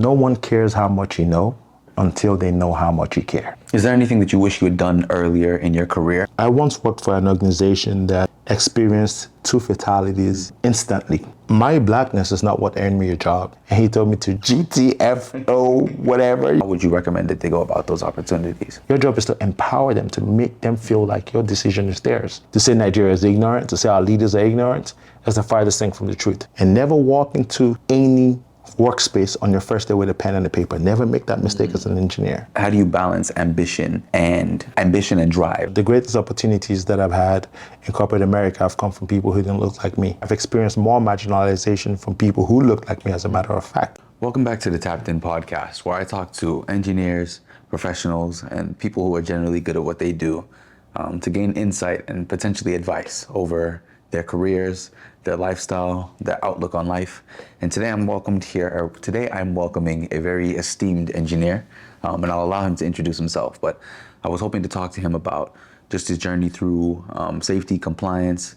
no one cares how much you know until they know how much you care. Is there anything that you wish you had done earlier in your career? I once worked for an organization that experienced 2 fatalities instantly. My blackness is not what earned me a job. And he told me to GTFO, whatever. How would you recommend that they go about those opportunities? Your job is to empower them, to make them feel like your decision is theirs. To say Nigeria is ignorant, to say our leaders are ignorant, is the farthest thing from the truth. And never walk into any workspace on your first day with a pen and a paper. Never make that mistake as an engineer. How do you balance ambition and drive? The greatest opportunities that I've had in corporate America have come from people who didn't look like me. I've experienced more marginalization from people who look like me, as a matter of fact. Welcome back to the Tapped In podcast, where I talk to engineers, professionals, and people who are generally good at what they do to gain insight and potentially advice over their careers, their lifestyle, their outlook on life. And today I'm welcoming a very esteemed engineer, and I'll allow him to introduce himself. But I was hoping to talk to him about just his journey through safety, compliance,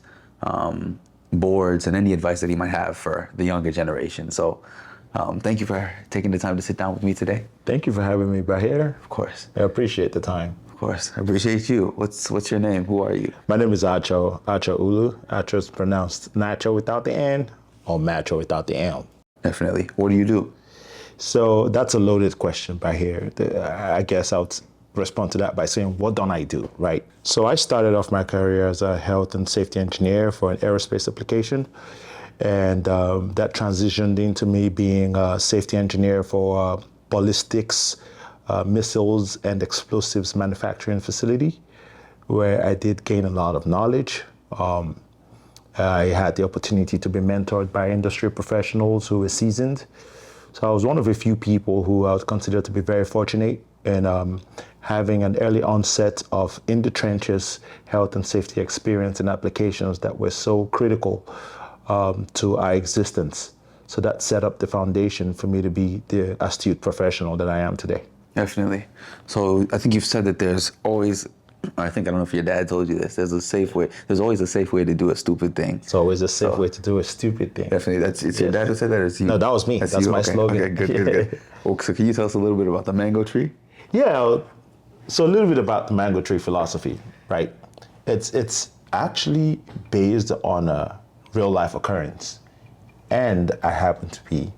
boards, and any advice that he might have for the younger generation. So thank you for taking the time to sit down with me today. Thank you for having me back here. Of course. I appreciate the time. Of course. I appreciate you. What's your name? Who are you? My name is Acho. Acho Ulu. Acho is pronounced Nacho without the N or Macho without the M. Definitely. What do you do? So that's a loaded question by here. I guess I'll respond to that by saying, what don't I do, right? So I started off my career as a health and safety engineer for an aerospace application. And that transitioned into me being a safety engineer for ballistics, missiles and explosives manufacturing facility, where I did gain a lot of knowledge. I had the opportunity to be mentored by industry professionals who were seasoned. So I was one of a few people who I was considered to be very fortunate in having an early onset of in the trenches health and safety experience and applications that were so critical to our existence. So that set up the foundation for me to be the astute professional that I am today. Definitely. So I think you've said that there's always, I don't know if your dad told you this, there's always a safe way to do a stupid thing. It's always a safe way to do a stupid thing. Definitely. It's your dad who said that, or it's you? No, that was me. That's my slogan. Okay, good. Well, so can you tell us a little bit about the mango tree? Yeah, so a little bit about the mango tree philosophy, right? It's actually based on a real life occurrence. And I happen to be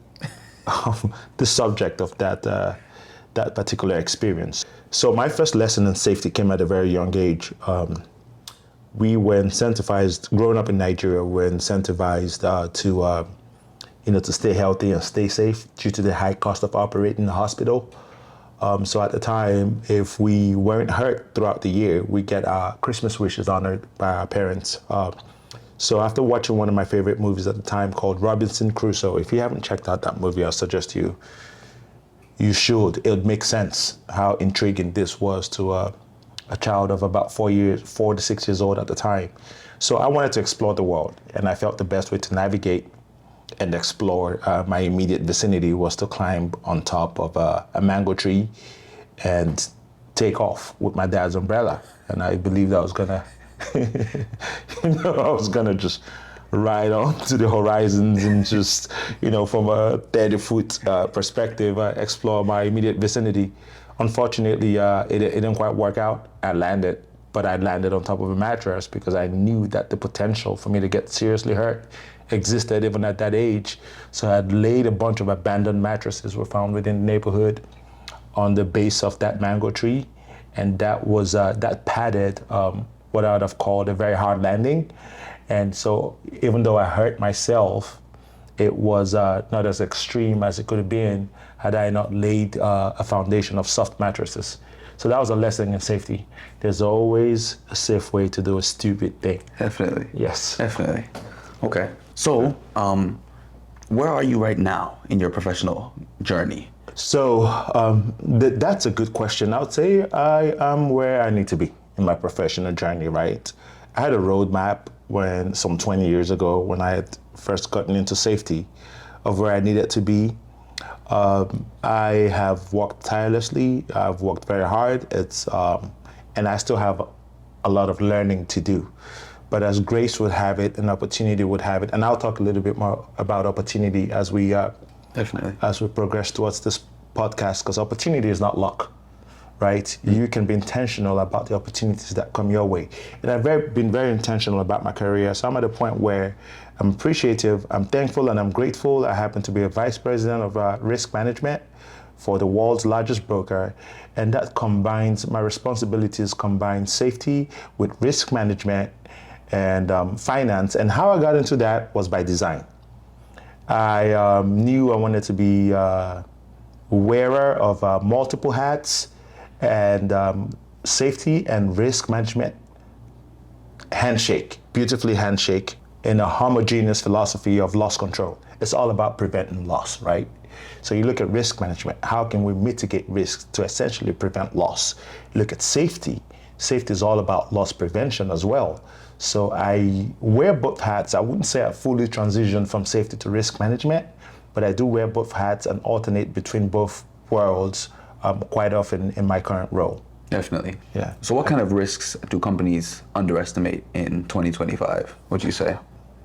the subject of that particular experience. So my first lesson in safety came at a very young age. We were incentivized, growing up in Nigeria, we're incentivized to stay healthy and stay safe due to the high cost of operating a hospital. So at the time, if we weren't hurt throughout the year, we get our Christmas wishes honored by our parents. So after watching one of my favorite movies at the time called Robinson Crusoe, if you haven't checked out that movie, I suggest you should. It would make sense how intriguing this was to a child of about 4 to 6 years old at the time. So I wanted to explore the world, and I felt the best way to navigate and explore my immediate vicinity was to climb on top of a mango tree and take off with my dad's umbrella. And I believed I was gonna, I was gonna just ride on to the horizons and just, from a 30-foot perspective, explore my immediate vicinity. Unfortunately, it didn't quite work out. I landed, but I landed on top of a mattress because I knew that the potential for me to get seriously hurt existed even at that age. So I had laid a bunch of abandoned mattresses were found within the neighborhood on the base of that mango tree. And that was, that padded what I would have called a very hard landing. And so even though I hurt myself, it was not as extreme as it could have been had I not laid a foundation of soft mattresses. So that was a lesson in safety. There's always a safe way to do a stupid thing. Definitely. Yes. Definitely. Okay. So where are you right now in your professional journey? So that's a good question. I would say I am where I need to be in my professional journey, right? I had a roadmap when some 20 years ago when I had first gotten into safety of where I needed to be. I have worked tirelessly. I've worked very hard. And I still have a lot of learning to do. But as grace would have it, an opportunity would have it, and I'll talk a little bit more about opportunity as we Definitely. as we progress towards this podcast, because opportunity is not luck, right? You can be intentional about the opportunities that come your way. And been very intentional about my career. So I'm at a point where I'm appreciative, I'm thankful, and I'm grateful. I happen to be a vice president of risk management for the world's largest broker. And that combines, my responsibilities combine safety with risk management and finance. And how I got into that was by design. I knew I wanted to be wearer of multiple hats, and safety and risk management handshake, beautifully handshake in a homogeneous philosophy of loss control. It's all about preventing loss, right? So you look at risk management, how can we mitigate risks to essentially prevent loss? Look at safety. Safety is all about loss prevention as well. So I wear both hats. I wouldn't say I fully transitioned from safety to risk management, but I do wear both hats and alternate between both worlds quite often in my current role. Definitely. Yeah. So what kind of risks do companies underestimate in 2025, would you say?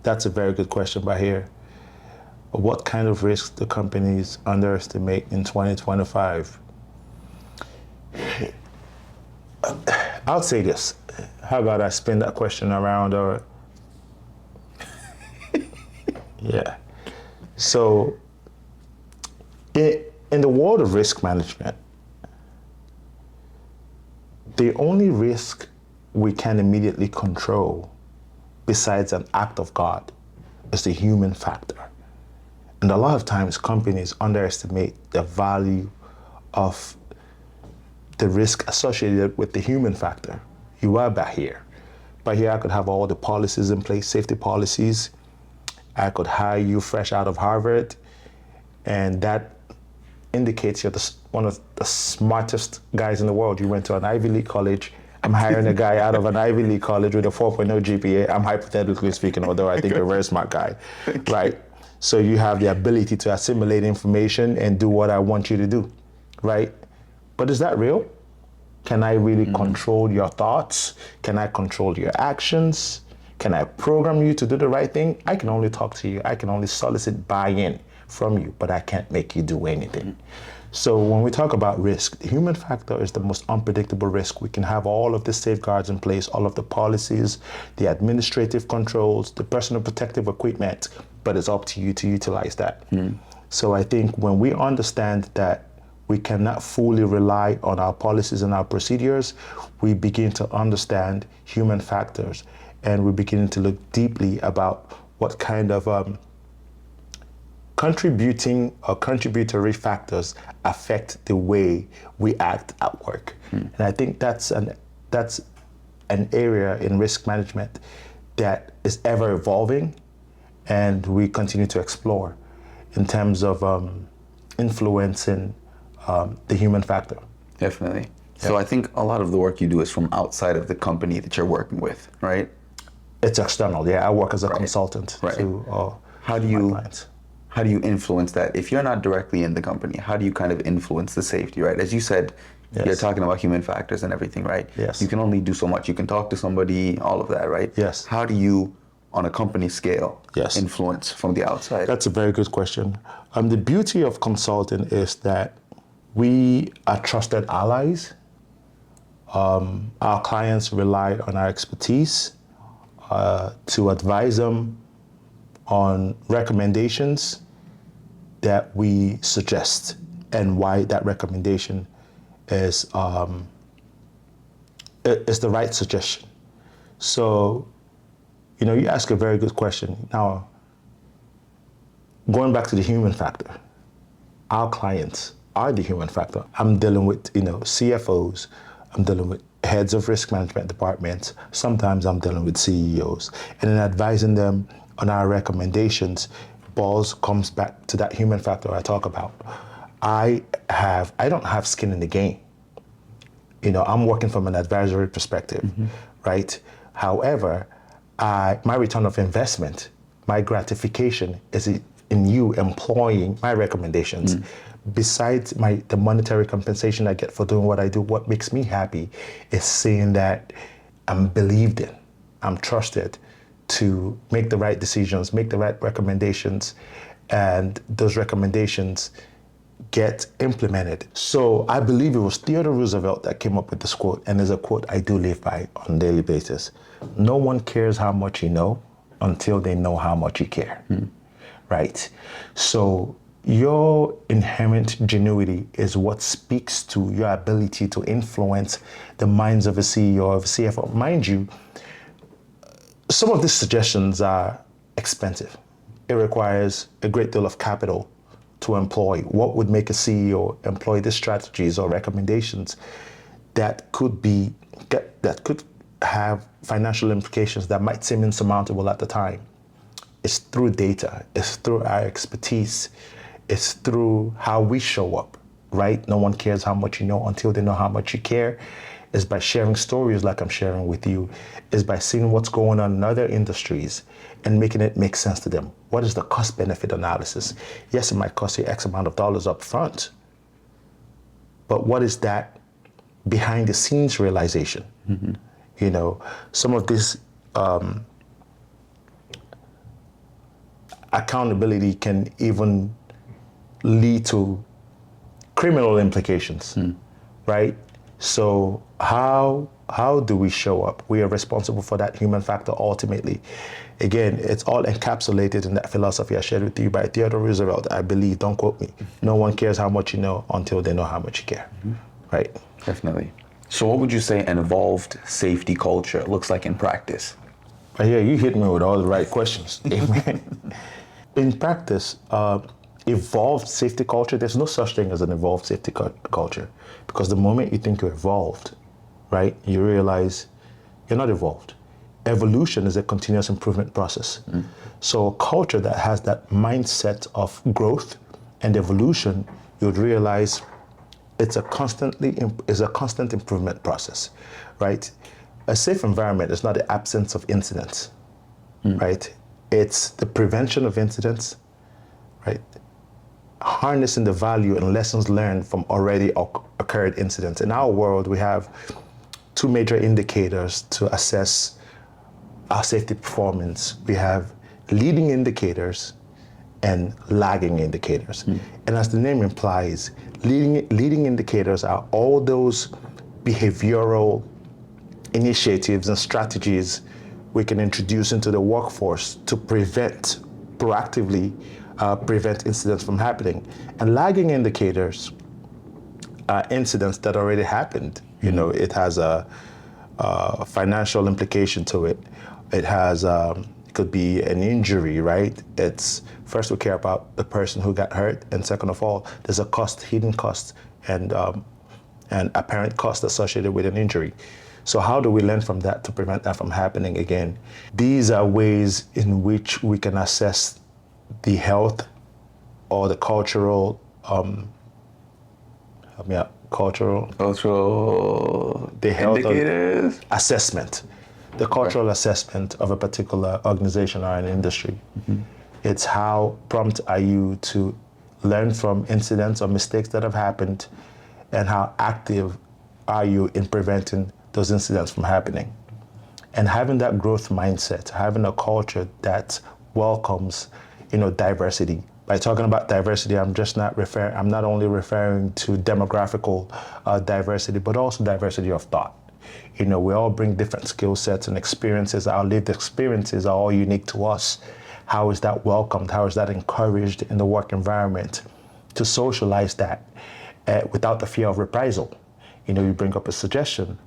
That's a very good question, Bahir. What kind of risks do companies underestimate in 2025? I'll say this. How about I spin that question around? Or yeah. So in the world of risk management, the only risk we can immediately control, besides an act of God, is the human factor. And a lot of times companies underestimate the value of the risk associated with the human factor. You are Bahir. Bahir, I could have all the policies in place, safety policies. I could hire you fresh out of Harvard, and that indicates you're one of the smartest guys in the world. You went to an Ivy League college. I'm hiring a guy out of an Ivy League college with a 4.0 GPA. I'm hypothetically speaking, although I think you're a very smart guy, right? So you have the ability to assimilate information and do what I want you to do, right? But is that real? Can I really control your thoughts? Can I control your actions? Can I program you to do the right thing? I can only talk to you. I can only solicit buy-in from you, but I can't make you do anything. So when we talk about risk, the human factor is the most unpredictable risk. We can have all of the safeguards in place, all of the policies, the administrative controls, the personal protective equipment, but it's up to you to utilize that. So I think when we understand that we cannot fully rely on our policies and our procedures, we begin to understand human factors, and we begin to look deeply about what kind of contributing or contributory factors affect the way we act at work. And I think that's an area in risk management that is ever evolving, and we continue to explore in terms of influencing the human factor. Definitely. So I think a lot of the work you do is from outside of the company that you're working with, right? It's external, yeah. I work as a consultant to How do my you clients. how do you influence that? If you're not directly in the company, how do you kind of influence the safety, right? As you said, you're talking about human factors and everything, right? Yes. You can only do so much. You can talk to somebody, all of that, right? Yes. How do you, on a company scale, Yes. influence from the outside? That's a very good question. The beauty of consulting is that we are trusted allies. Our clients rely on our expertise to advise them on recommendations that we suggest and why that recommendation is the right suggestion. So, you ask a very good question. Now, going back to the human factor, our clients are the human factor. I'm dealing with, CFOs. I'm dealing with heads of risk management departments. Sometimes I'm dealing with CEOs. And in advising them on our recommendations, balls comes back to that human factor I talk about. I don't have skin in the game. I'm working from an advisory perspective, right? However, my return of investment, my gratification is in you employing my recommendations. Besides the monetary compensation I get for doing what I do, what makes me happy is seeing that I'm believed in, I'm trusted to make the right decisions, make the right recommendations, and those recommendations get implemented. So I believe it was Theodore Roosevelt that came up with this quote, and there's a quote I do live by on a daily basis. No one cares how much you know until they know how much you care, right? So your inherent genuity is what speaks to your ability to influence the minds of a CEO, of a CFO. Mind you, some of these suggestions are expensive. It requires a great deal of capital to employ. What would make a CEO employ these strategies or recommendations that could have financial implications that might seem insurmountable at the time? It's through data, it's through our expertise, it's through how we show up, right? No one cares how much you know until they know how much you care. Is by sharing stories like I'm sharing with you, is by seeing what's going on in other industries and making it make sense to them. What is the cost benefit analysis? Yes, it might cost you X amount of dollars up front, but what is that behind the scenes realization? You know, some of this accountability can even lead to criminal implications, right? So how do we show up? We are responsible for that human factor ultimately. Again, it's all encapsulated in that philosophy I shared with you by Theodore Roosevelt, I believe, don't quote me. No one cares how much you know until they know how much you care, right? Definitely. So what would you say an evolved safety culture looks like in practice? But yeah, you hit me with all the right questions. In practice, evolved safety culture, there's no such thing as an evolved safety culture, because the moment you think you're evolved, right, you realize you're not evolved. Evolution is a continuous improvement process. So a culture that has that mindset of growth and evolution, you would realize it's a constant improvement process, right? A safe environment is not the absence of incidents, right? It's the prevention of incidents, right? Harnessing the value and lessons learned from already occurred incidents. In our world, we have two major indicators to assess our safety performance. We have leading indicators and lagging indicators. And as the name implies, leading indicators are all those behavioral initiatives and strategies we can introduce into the workforce to proactively prevent incidents from happening. And lagging indicators are incidents that already happened. You know, it has a financial implication to it. It has, could be an injury, right? It's first we care about the person who got hurt, and second of all, there's a cost, hidden cost, and apparent cost associated with an injury. So how do we learn from that to prevent that from happening again? These are ways in which we can assess the health or the cultural, help me out, Cultural the health indicators? Assessment, the cultural assessment of a particular organization or an industry. It's how prompt are you to learn from incidents or mistakes that have happened, and how active are you in preventing those incidents from happening. And having that growth mindset, having a culture that welcomes, diversity. By talking about diversity, I'm not only referring to demographical diversity, but also diversity of thought. We all bring different skill sets and experiences. Our lived experiences are all unique to us. How is that welcomed? How is that encouraged in the work environment to socialize that without the fear of reprisal? You bring up a suggestion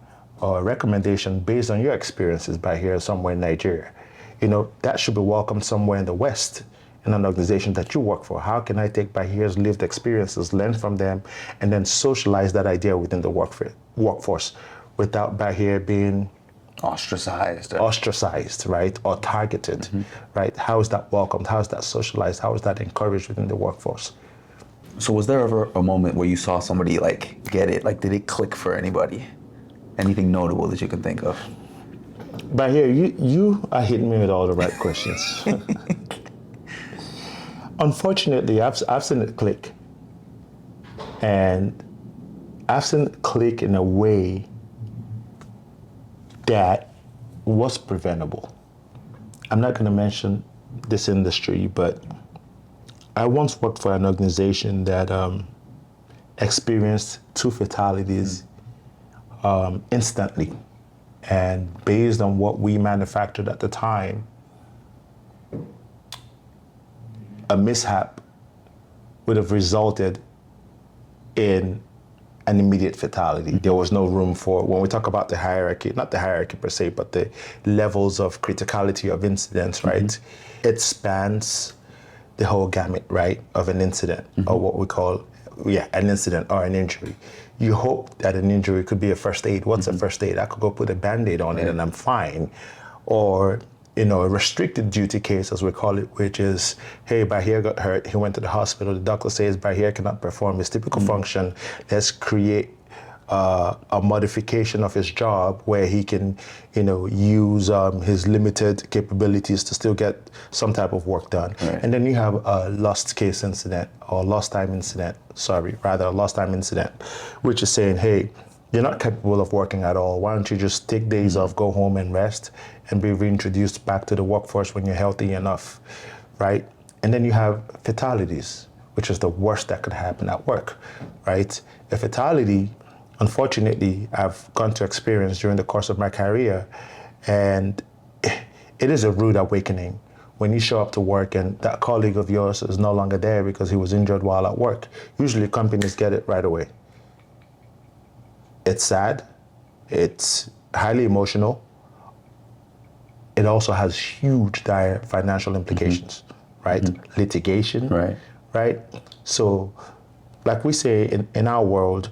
or a recommendation based on your experiences by here somewhere in Nigeria. That should be welcomed somewhere in the West in an organization that you work for. How can I take Bahir's lived experiences, learn from them, and then socialize that idea within the workforce without Bahir being Ostracized, right? Or targeted, right? How is that welcomed? How is that socialized? How is that encouraged within the workforce? So was there ever a moment where you saw somebody get it? Did it click for anybody? Anything notable that you can think of? Bahir, you are hitting me with all the right questions. Unfortunately, I've seen it click. And I've seen it click in a way that was preventable. I'm not going to mention this industry, but I once worked for an organization that experienced 2 fatalities instantly. And based on what we manufactured at the time, a mishap would have resulted in an immediate fatality. There was no room for, when we talk about the hierarchy, not the hierarchy per se, but the levels of criticality of incidents, right? It spans the whole gamut, right, of an incident, or what we call, an incident or an injury. You hope that an injury could be a first aid. What's a first aid? I could go put a Band-Aid on it and I'm fine. Or, a restricted duty case, as we call it, which is, hey, Bahir got hurt, he went to the hospital, the doctor says Bahir cannot perform his typical function. Let's create a modification of his job where he can, use his limited capabilities to still get some type of work done. Right. And then you have a lost time incident, which is saying, hey, you're not capable of working at all. Why don't you just take days off, go home and rest, and be reintroduced back to the workforce when you're healthy enough, right? And then you have fatalities, which is the worst that could happen at work, right? A fatality, unfortunately, I've gone to experience during the course of my career, and it is a rude awakening when you show up to work and that colleague of yours is no longer there because he was injured while at work. Usually companies get it right away. It's sad, it's highly emotional. It also has huge dire financial implications, right? Litigation, right? So, like we say in our world,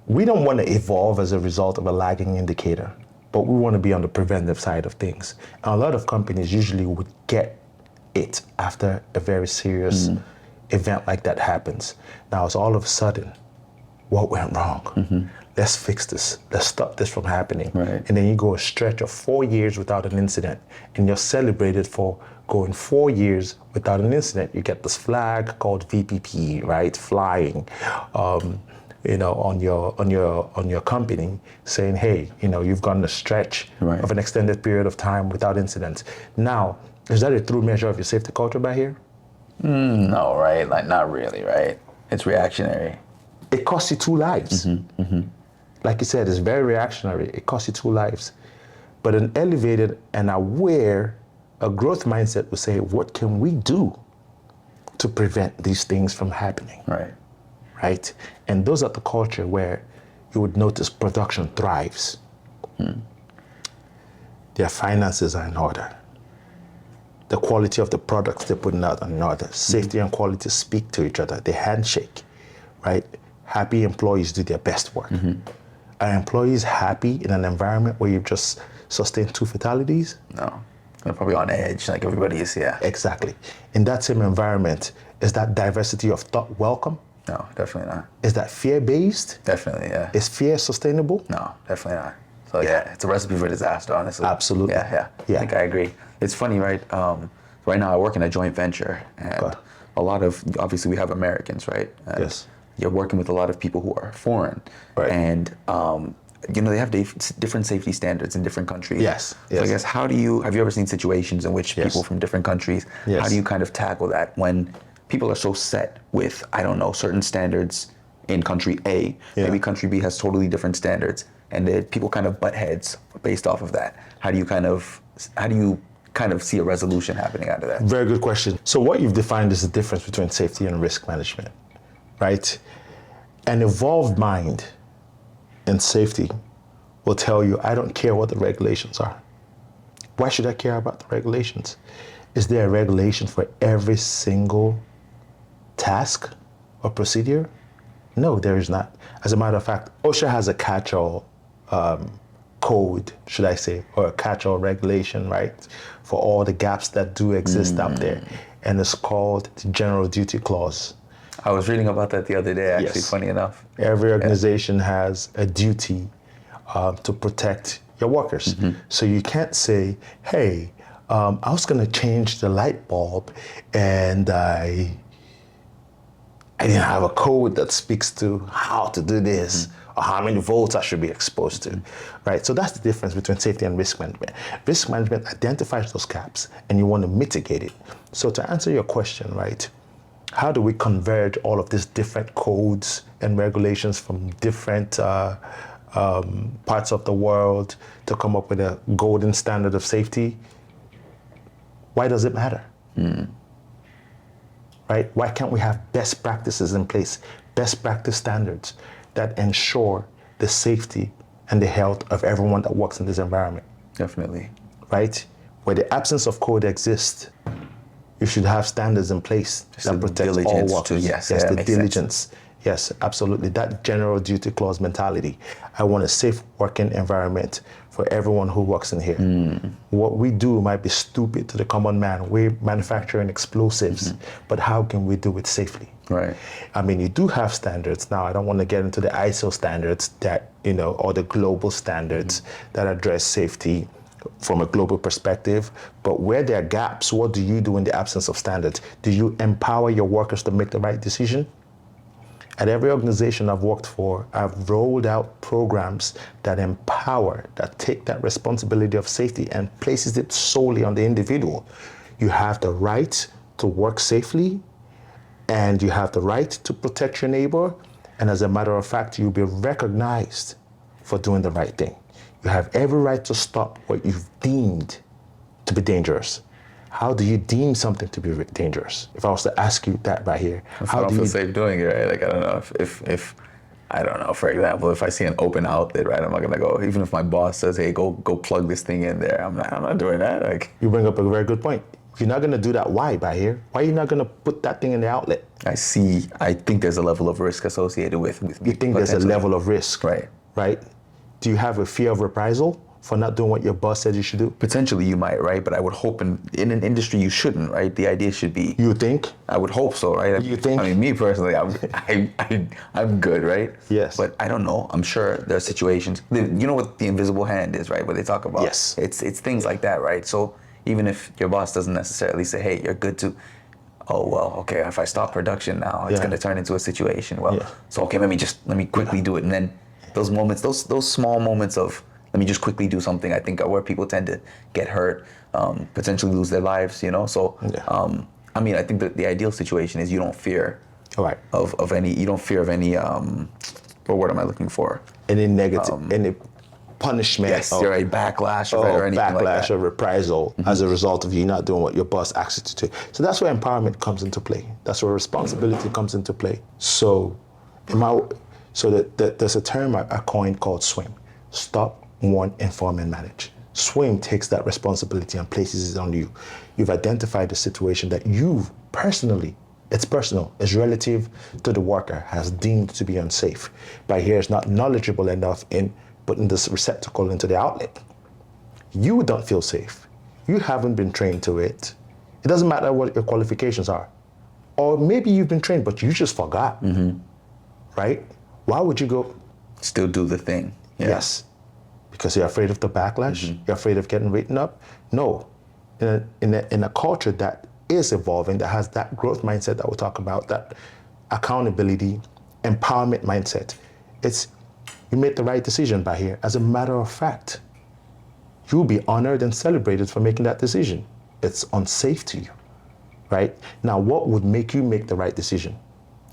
we don't want to evolve as a result of a lagging indicator, but we want to be on the preventive side of things. And a lot of companies usually would get it after a very serious event like that happens. Now it's all of a sudden, what went wrong? Let's fix this. Let's stop this from happening. Right. And then you go a stretch of 4 years without an incident, and you're celebrated for going 4 years without an incident. You get this flag called VPP, right? Flying, on your company, saying, hey, you've gone a stretch of an extended period of time without incidents. Now, is that a true measure of your safety culture by here? No, right? Like, not really, right? It's reactionary. It costs you 2 lives. Like you said, it's very reactionary. It costs you 2 lives. But an elevated and aware, a growth mindset would say, what can we do to prevent these things from happening? Right? And those are the culture where you would notice production thrives. Their finances are in order. The quality of the products they're putting out are in order. Safety and quality speak to each other. They handshake, right? Happy employees do their best work. Are employees happy in an environment where you've just sustained 2 fatalities? No. They're probably on edge, like everybody is, Exactly. In that same environment, is that diversity of thought welcome? No, definitely not. Is that fear-based? Definitely, yeah. Is fear sustainable? No, definitely not. So it's a recipe for disaster, honestly. Absolutely. I think I agree. It's funny, right? Right now I work in a joint venture, and a lot of, obviously we have Americans, right? And yes. You're working with a lot of people who are foreign, and they have different safety standards in different countries. Yes. So I guess have you ever seen situations in which people from different countries, how do you kind of tackle that when people are so set with, I don't know, certain standards in country A, maybe country B has totally different standards, and people kind of butt heads based off of that. How do you kind of see a resolution happening out of that? Very good question. So what you've defined is the difference between safety and risk management, right? An evolved mind in safety will tell you, I don't care what the regulations are. Why should I care about the regulations? Is there a regulation for every single task or procedure? No, there is not. As a matter of fact, OSHA has a catch-all code, should I say, or a catch-all regulation, right, for all the gaps that do exist out there. And it's called the General Duty Clause. I was reading about that the other day, actually, funny enough. Every organization has a duty to protect your workers. So you can't say, hey, I was going to change the light bulb and I didn't have a code that speaks to how to do this or how many volts I should be exposed to, right? So that's the difference between safety and risk management. Risk management identifies those gaps and you want to mitigate it. So to answer your question, right, How do we converge all of these different codes and regulations from different parts of the world to come up with a golden standard of safety? Why does it matter? Right? Why can't we have best practices in place, best practice standards that ensure the safety and the health of everyone that works in this environment? Definitely. Right? Where the absence of code exists, you should have standards in place that protect all workers. Yes, The makes diligence. sense. Yes, absolutely. That general duty clause mentality. I want a safe working environment for everyone who works in here. What we do might be stupid to the common man. We're manufacturing explosives, but how can we do it safely? Right. I mean, you do have standards. Now, I don't want to get into the ISO standards that, or the global standards that address safety from a global perspective, but where there are gaps, what do you do in the absence of standards? Do you empower your workers to make the right decision? At every organization I've worked for, I've rolled out programs that empower, that take that responsibility of safety and places it solely on the individual. You have the right to work safely, and you have the right to protect your neighbor, and as a matter of fact, you'll be recognized for doing the right thing. You have every right to stop what you've deemed to be dangerous. How do you deem something to be dangerous? If I was to ask you that right here, I don't feel safe doing it, right? Like, I don't know if I don't know, for example, if I see an open outlet, right, I'm not gonna go, even if my boss says, hey, go plug this thing in there, I'm not doing that. Like, you bring up a very good point. If you're not gonna do that, why, Bahir? Why are you not gonna put that thing in the outlet? I think there's a level of risk associated with me. You think there's a level of risk? Right. Right? Do you have a fear of reprisal for not doing what your boss said you should do? Potentially you might, right? But I would hope in an industry you shouldn't, right? The idea should be. You think? I would hope so, right? You think? I mean, me personally, I'm good, right? Yes. But I don't know. I'm sure there are situations. You know what the invisible hand is, right? What they talk about. Yes. It's things like that, right? So even if your boss doesn't necessarily say, hey, you're good to. Oh, well, okay, if I stop production now, it's going to turn into a situation. Well, so okay, let me quickly do it. And then those moments, those small moments of, let me just quickly do something, I think are where people tend to get hurt, potentially lose their lives, So, I mean, I think that the ideal situation is you don't fear of any, what word am I looking for? Any negative, any punishment. Yes, you're a backlash or anything backlash like that. or reprisal as a result of you not doing what your boss asks you to do. So that's where empowerment comes into play. That's where responsibility comes into play. So, there's a term I coined called SWIM. Stop, warn, inform, and manage. SWIM takes that responsibility and places it on you. You've identified the situation that you personally, it's personal, it's relative to the worker, has deemed to be unsafe. But here is not knowledgeable enough in putting this receptacle into the outlet. You don't feel safe. You haven't been trained to it. It doesn't matter what your qualifications are. Or maybe you've been trained, but you just forgot. Right? Why would you go? Still do the thing. Yeah. Yes. Because you're afraid of the backlash? You're afraid of getting written up? No. In a culture that is evolving, that has that growth mindset that we'll talk about, that accountability, empowerment mindset, you made the right decision, Bahir. As a matter of fact, you'll be honored and celebrated for making that decision. It's unsafe to you, right? Now, what would make you make the right decision?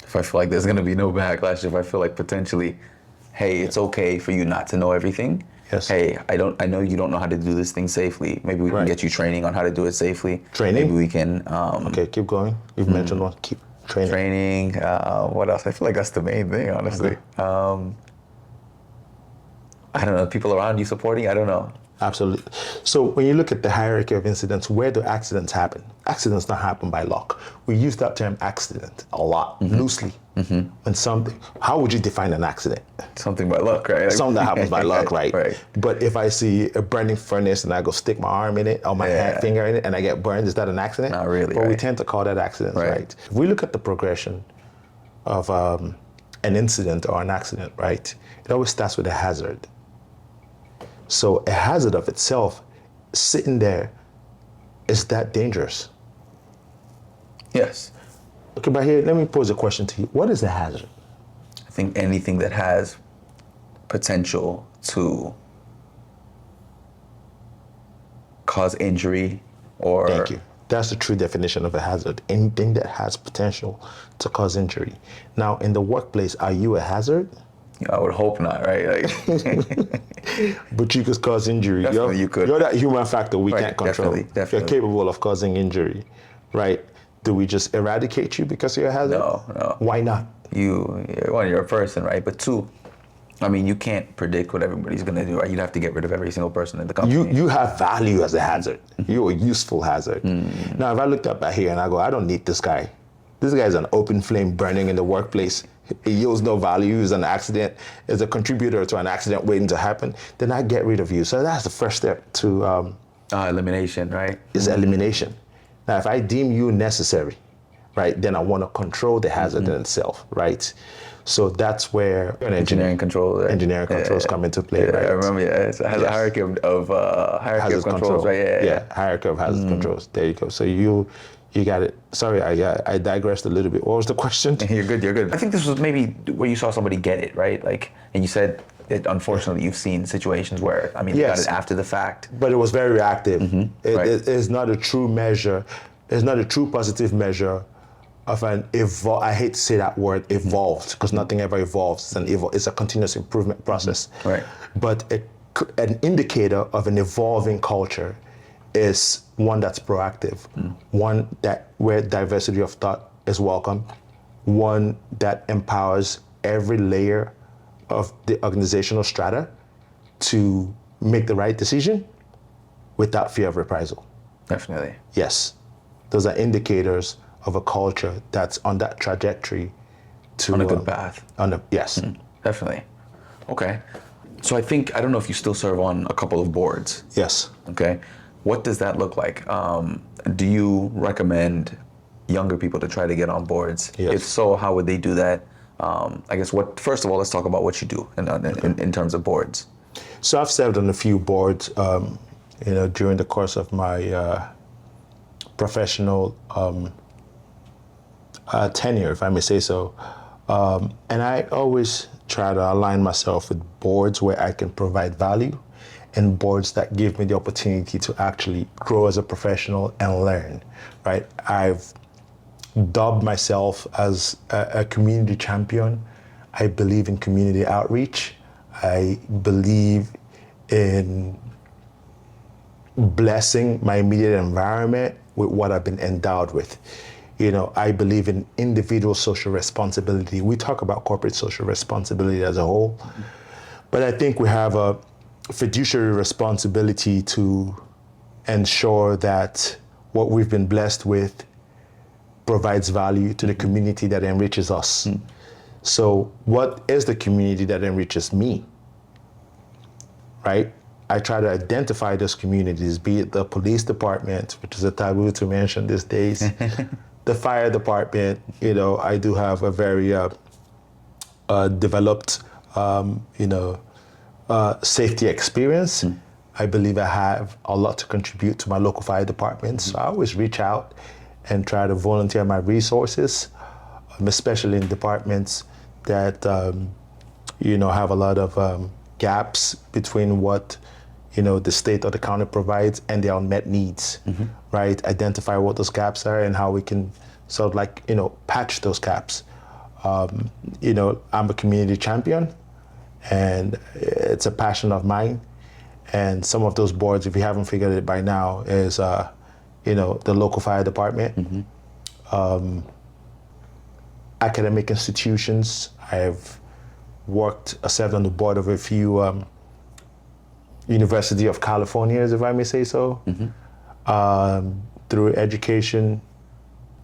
If I feel like there's going to be no backlash, if I feel like potentially, hey, it's okay for you not to know everything. Yes. Hey, I know you don't know how to do this thing safely. Maybe we can get you training on how to do it safely. Training? Maybe we can. Okay, keep going. You've mentioned one. Keep training. Training. What else? I feel like that's the main thing, honestly. Okay. I don't know. People around you supporting? I don't know. Absolutely. So when you look at the hierarchy of incidents, where do accidents happen? Accidents don't happen by luck. We use that term accident a lot, loosely. When how would you define an accident? Something by luck, right? Something that happens by luck, right? Right. But if I see a burning furnace and I go stick my arm in it or my finger in it and I get burned, is that an accident? Not really. But we tend to call that accidents, right? If we look at the progression of an incident or an accident, right, it always starts with a hazard. So a hazard of itself, sitting there, is that dangerous? Yes. Okay, but here, let me pose a question to you. What is a hazard? I think anything that has potential to cause injury or That's the true definition of a hazard. Anything that has potential to cause injury. Now, in the workplace, are you a hazard? I would hope not, right? Like, But you could cause injury. Definitely you could. You're that human factor we Right, can't control. definitely. You're capable of causing injury, right? Do we just eradicate you because you're a hazard? No. Why not? You're a person, right? But two, I mean, you can't predict what everybody's gonna do, right? You'd have to get rid of every single person in the company. You have value as a hazard. You're a useful hazard. Now, if I looked up at here and I go, I don't need this guy. This guy is an open flame burning in the workplace. He yields no value. He's an accident. Is a contributor to an accident waiting to happen. Then I get rid of you. So that's the first step to Elimination, right? is elimination. Now, if I deem you necessary, right, then I want to control the hazard in itself, right? So that's where Engineering control. Right? engineering controls come into play, Yeah, right? I remember. Yeah, it has a hierarchy of Hazard controls, right? Yeah, hierarchy of hazard controls. There you go. So you got it. Sorry, I digressed a little bit. What was the question? You're good. I think this was maybe where you saw somebody get it, right? Like, and you said that unfortunately you've seen situations where, I mean, they got Yes. it after the fact. But it was very reactive. Right. It is not a true measure. It's not a true positive measure of an I hate to say that word, evolved, because nothing ever evolves. It's a continuous improvement process. Right. But an indicator of an evolving culture is one that's proactive, one that where diversity of thought is welcome, one that empowers every layer of the organizational strata to make the right decision without fear of reprisal. Definitely. Yes, those are indicators of a culture that's on that trajectory to On a good path. Yes. Definitely. Okay. So I don't know if you still serve on a couple of boards. Yes. Okay. What does that look like? Do you recommend younger people to try to get on boards? Yes. If so, how would they do that? I guess first of all, let's talk about what you do in terms of boards. So I've served on a few boards, during the course of my professional tenure, if I may say so. And I always try to align myself with boards where I can provide value and boards that give me the opportunity to actually grow as a professional and learn, right? I've dubbed myself as a community champion. I believe in community outreach. I believe in blessing my immediate environment with what I've been endowed with. I believe in individual social responsibility. We talk about corporate social responsibility as a whole, but I think we have a fiduciary responsibility to ensure that what we've been blessed with provides value to the community that enriches us. So what is the community that enriches me, right? I try to identify those communities, be it the police department, which is a taboo to mention these days, the fire department. I do have a very developed, safety experience. I believe I have a lot to contribute to my local fire department. So I always reach out and try to volunteer my resources, especially in departments that, have a lot of gaps between what, the state or the county provides and their unmet needs, right? Identify what those gaps are and how we can sort of patch those gaps. I'm a community champion, and it's a passion of mine. And some of those boards, if you haven't figured it by now, is, the local fire department, academic institutions. I've served on the board of a few University of Californias, if I may say so, through education,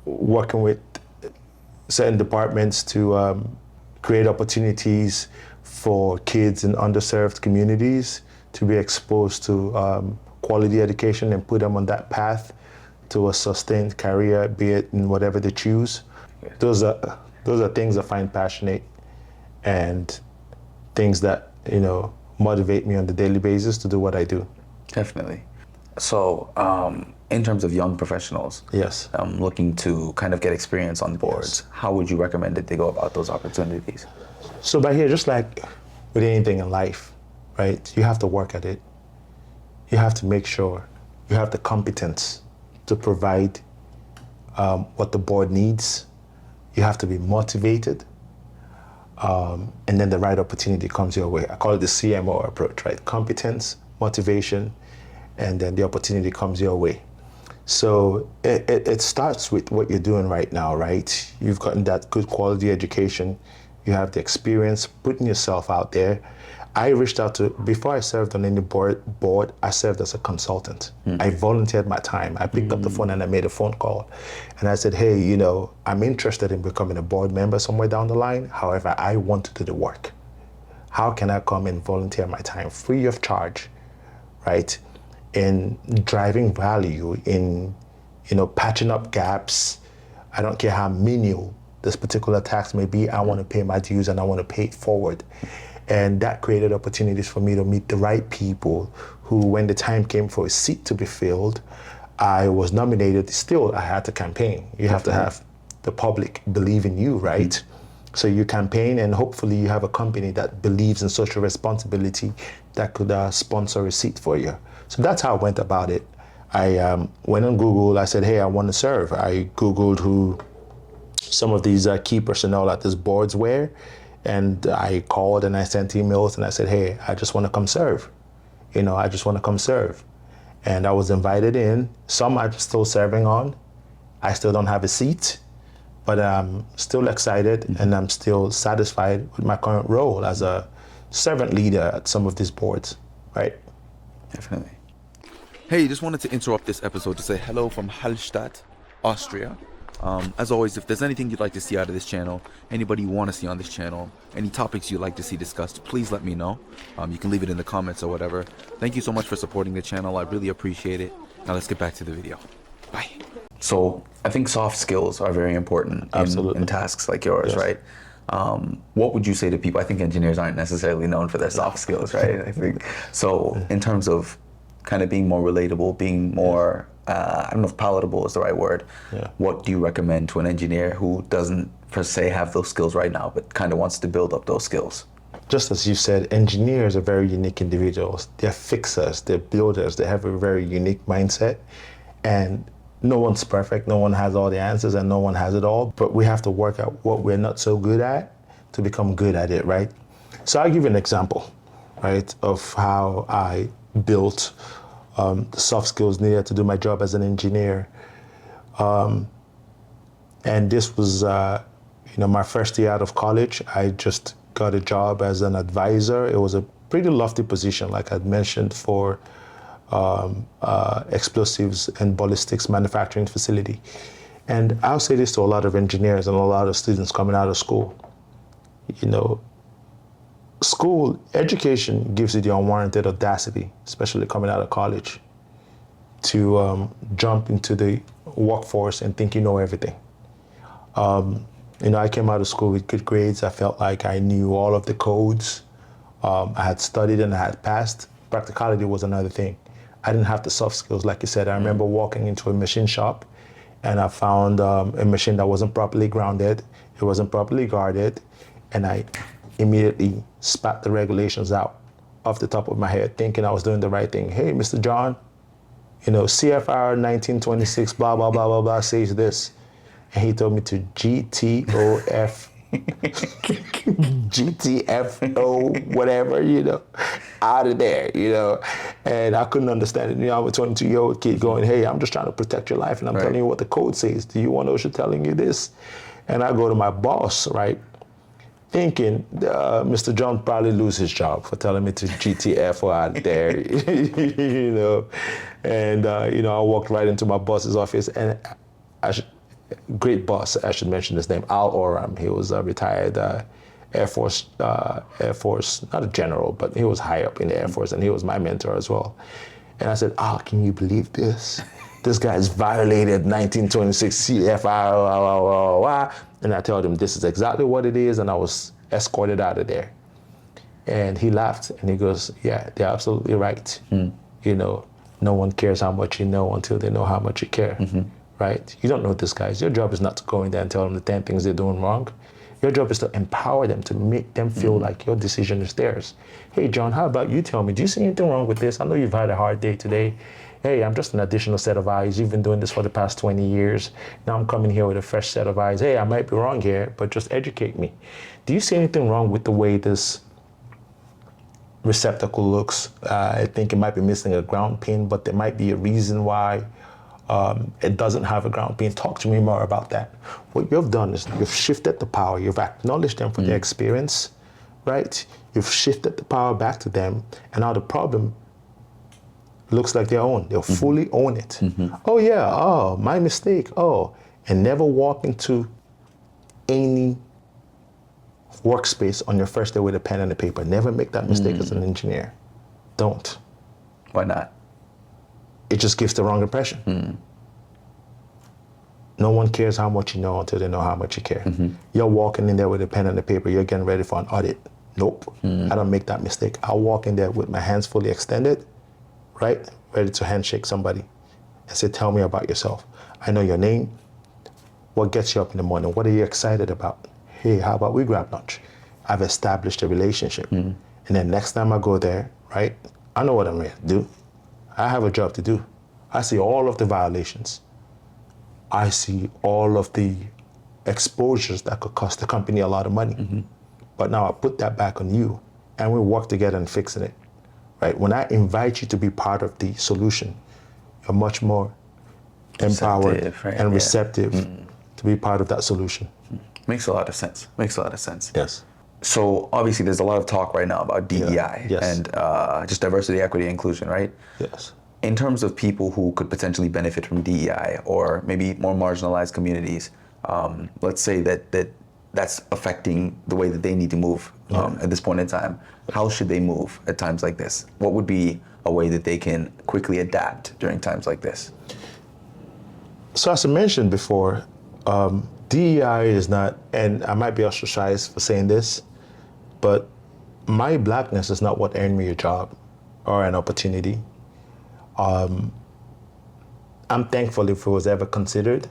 working with certain departments to create opportunities for kids in underserved communities to be exposed to quality education and put them on that path to a sustained career, be it in whatever they choose. Those are things I find passionate and things that, motivate me on the daily basis to do what I do. Definitely. So, in terms of young professionals, Yes. Looking to kind of get experience on boards, how would you recommend that they go about those opportunities? So by here, just like with anything in life, right, you have to work at it. You have to make sure you have the competence to provide what the board needs. You have to be motivated. And then the right opportunity comes your way. I call it the CMO approach, right? Competence, motivation, and then the opportunity comes your way. So it starts with what you're doing right now, right? You've gotten that good quality education. You have the experience putting yourself out there. I reached out to, before I served on any board, I served as a consultant. I volunteered my time. I picked up the phone and I made a phone call. And I said, hey, you know, I'm interested in becoming a board member somewhere down the line. However, I want to do the work. How can I come and volunteer my time free of charge, right? In driving value, in, you know, patching up gaps. I don't care how menial this particular tax may be. I want to pay my dues and I want to pay it forward. And that created opportunities for me to meet the right people who, when the time came for a seat to be filled, I was nominated. Still, I had to campaign. You have to have the public believe in you, right? So you campaign, and hopefully you have a company that believes in social responsibility that could sponsor a seat for you. So that's how I went about it. I went on Google. I said, hey, I want to serve. I Googled who some of these key personnel at this boards were. And I called and I sent emails and I said, hey, I just want to come serve. You know, I just want to come serve. And I was invited in. Some I'm still serving on. I still don't have a seat, but I'm still excited and I'm still satisfied with my current role as a servant leader at some of these boards, right? Definitely. Hey, just wanted to interrupt this episode to say hello from Hallstatt, Austria. As always, if there's anything you'd like to see out of this channel, anybody you want to see on this channel, any topics you'd like to see discussed, please let me know. You can leave it in the comments or whatever. Thank you so much for supporting the channel. I really appreciate it. Now let's get back to the video. Bye. So I think soft skills are very important in tasks like yours, right? What would you say to people? I think engineers aren't necessarily known for their soft skills, right? I think so. In terms of kind of being more relatable, being more I don't know if palatable is the right word. What do you recommend to an engineer who doesn't per se have those skills right now, but kind of wants to build up those skills? Just as you said, engineers are very unique individuals. They're fixers, they're builders, they have a very unique mindset. And no one's perfect, no one has all the answers and no one has it all, but we have to work out what we're not so good at to become good at it, right? So I'll give you an example, right, of how I built the soft skills needed to do my job as an engineer. And this was, my first year out of college. I just got a job as an advisor. It was a pretty lofty position, like I'd mentioned, for explosives and ballistics manufacturing facility. And I'll say this to a lot of engineers and a lot of students coming out of school. You know, school education gives you the unwarranted audacity, especially coming out of college, to jump into the workforce and think you know everything. I came out of school with good grades. I felt like I knew all of the codes. I had studied and I had passed. Practicality was another thing. I didn't have the soft skills, like you said. I remember walking into a machine shop and I found a machine that wasn't properly grounded. It wasn't properly guarded. And I immediately spat the regulations out off the top of my head, thinking I was doing the right thing. Hey, Mr. John, CFR 1926, blah, blah, blah, blah, blah, says this. And he told me to GTOF, GTFO, whatever, out of there, And I couldn't understand it. I'm a 22-year-old kid going, hey, I'm just trying to protect your life. And I'm telling you what the code says. Do you want OSHA telling you this? And I go to my boss, right? Thinking Mr. John probably lose his job for telling me to GTFO out there, And, I walked right into my boss's office and great boss, I should mention his name, Al Oram. He was a retired Air Force, not a general, but he was high up in the Air Force and he was my mentor as well. And I said, Al, can you believe this? This guy's violated 1926 CFR, and I told him this is exactly what it is, and I was escorted out of there. And he laughed, and he goes, yeah, they're absolutely right. No one cares how much you know until they know how much you care, right? You don't know these guys. Your job is not to go in there and tell them the 10 things they're doing wrong. Your job is to empower them, to make them feel like your decision is theirs. Hey, John, how about you tell me, do you see anything wrong with this? I know you've had a hard day today. Hey, I'm just an additional set of eyes. You've been doing this for the past 20 years. Now I'm coming here with a fresh set of eyes. Hey, I might be wrong here, but just educate me. Do you see anything wrong with the way this receptacle looks? I think it might be missing a ground pin, but there might be a reason why it doesn't have a ground pin. Talk to me more about that. What you've done is you've shifted the power. You've acknowledged them for their experience, right? You've shifted the power back to them, and now the problem looks like their own. They'll fully own it. Oh yeah, oh, my mistake, oh. And never walk into any workspace on your first day with a pen and a paper. Never make that mistake as an engineer. Don't. Why not? It just gives the wrong impression. No one cares how much you know until they know how much you care. You're walking in there with a pen and a paper, you're getting ready for an audit. Nope, I don't make that mistake. I'll walk in there with my hands fully extended, right? Ready to handshake somebody and say, tell me about yourself. I know your name. What gets you up in the morning? What are you excited about? Hey, how about we grab lunch? I've established a relationship. And then next time I go there, right? I know what I'm here to do. I have a job to do. I see all of the violations. I see all of the exposures that could cost the company a lot of money. But now I put that back on you and we work together in fixing it, right? When I invite you to be part of the solution, you're much more empowered and receptive to be part of that solution. Makes a lot of sense. Makes a lot of sense. Yes. So obviously there's a lot of talk right now about DEI Yes. and just diversity, equity, inclusion, right? Yes. In terms of people who could potentially benefit from DEI or maybe more marginalized communities, let's say that's affecting the way that they need to move at this point in time. How should they move at times like this? What would be a way that they can quickly adapt during times like this? So as I mentioned before, DEI is not, and I might be ostracized for saying this, but my blackness is not what earned me a job or an opportunity. I'm thankful if it was ever considered.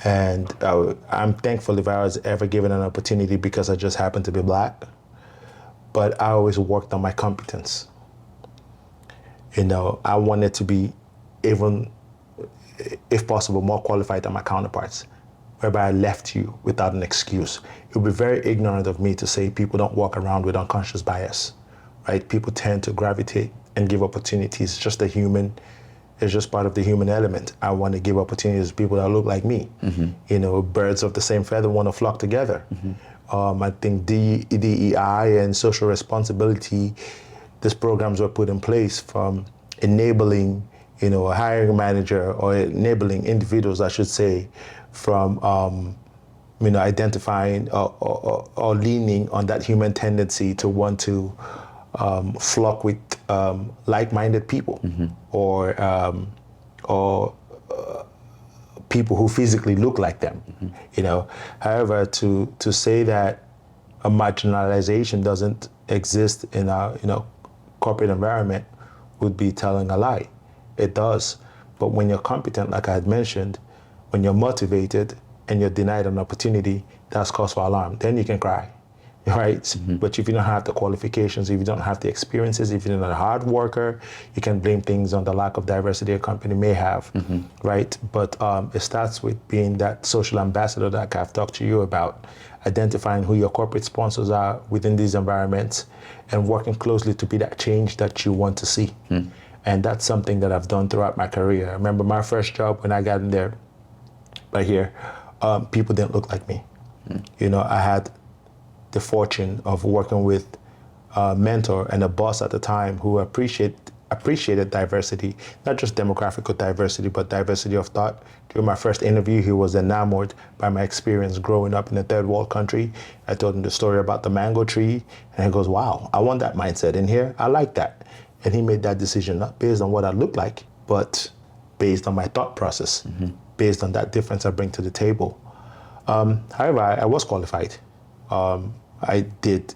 And I'm thankful if I was ever given an opportunity because I just happened to be black. But I always worked on my competence. You know, I wanted to be even, if possible, more qualified than my counterparts, whereby I left you without an excuse. It would be very ignorant of me to say people don't walk around with unconscious bias, right? People tend to gravitate and give opportunities. It's just it's just part of the human element. I want to give opportunities to people that look like me. You know, birds of the same feather want to flock together. I think DEI and social responsibility, these programs were put in place from enabling, you know, a hiring manager or enabling individuals, I should say, from, you know, identifying or leaning on that human tendency to want to flock with like-minded people or people who physically look like them. You know, however, to say that a marginalization doesn't exist in our corporate environment would be telling a lie. It does, but when you're competent, like I had mentioned, when you're motivated and you're denied an opportunity, that's cause for alarm. Then you can cry. Right? But if you don't have the qualifications, if you don't have the experiences, if you're not a hard worker, you can blame things on the lack of diversity a company may have, right? But it starts with being that social ambassador that I've talked to you about, identifying who your corporate sponsors are within these environments and working closely to be that change that you want to see. And that's something that I've done throughout my career. I remember my first job when I got in there, right here, people didn't look like me. You know, I had the fortune of working with a mentor and a boss at the time who appreciated diversity, not just demographic diversity, but diversity of thought. During my first interview, he was enamored by my experience growing up in a third world country. I told him the story about the mango tree, and he goes, wow, I want that mindset in here. I like that. And he made that decision not based on what I look like, but based on my thought process, based on that difference I bring to the table. However, I was qualified. I did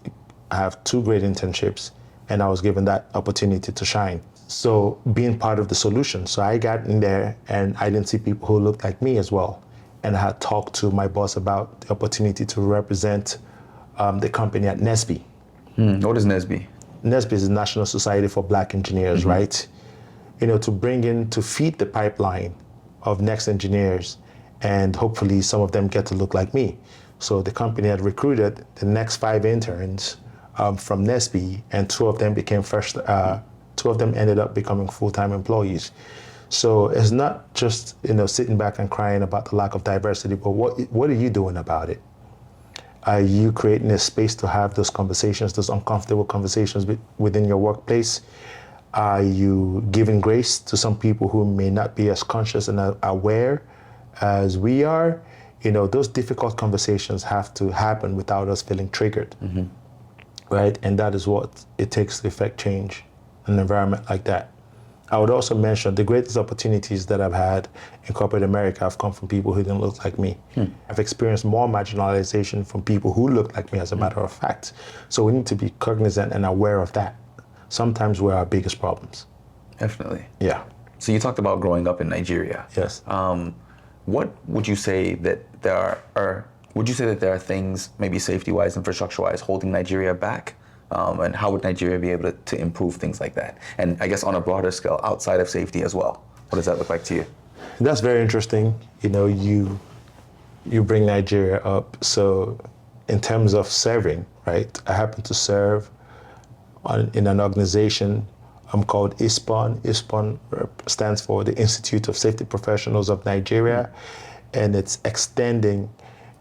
have 2 great internships, and I was given that opportunity to shine. So being part of the solution. So I got in there, and I didn't see people who looked like me as well. and I had talked to my boss about the opportunity to represent the company at NSBE. What is NSBE? NSBE is the National Society for Black Engineers, right? To bring in, to feed the pipeline of next engineers, and hopefully some of them get to look like me. So the company had recruited the next 5 interns from NSBE, and two of them ended up becoming full-time employees. So it's not just, sitting back and crying about the lack of diversity, but what are you doing about it? Are you creating a space to have those conversations, those uncomfortable conversations within your workplace? Are you giving grace to some people who may not be as conscious and aware as we are? Those difficult conversations have to happen without us feeling triggered, right? And that is what it takes to effect change in an environment like that. I would also mention the greatest opportunities that I've had in corporate America have come from people who didn't look like me. I've experienced more marginalization from people who look like me, as a matter of fact. So we need to be cognizant and aware of that. Sometimes we're our biggest problems. Definitely. Yeah. So you talked about growing up in Nigeria. Yes. What would you say that there are? Would you say that there are things, maybe safety-wise, infrastructure-wise, holding Nigeria back? And how would Nigeria be able to improve things like that? And I guess on a broader scale, outside of safety as well, what does that look like to you? That's very interesting. You bring Nigeria up. So in terms of serving, right, I happen to serve in an organization called ISPON. ISPON stands for the Institute of Safety Professionals of Nigeria, and it's extending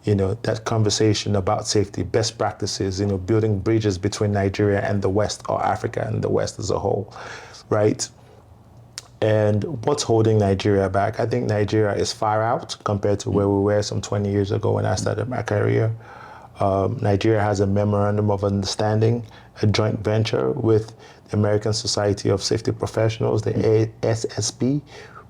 that conversation about safety, best practices, building bridges between Nigeria and the West, or Africa and the West as a whole, right? And what's holding Nigeria back? I think Nigeria is far out compared to where we were some 20 years ago when I started my career. Nigeria has a memorandum of understanding, a joint venture with the American Society of Safety Professionals, the ASSP,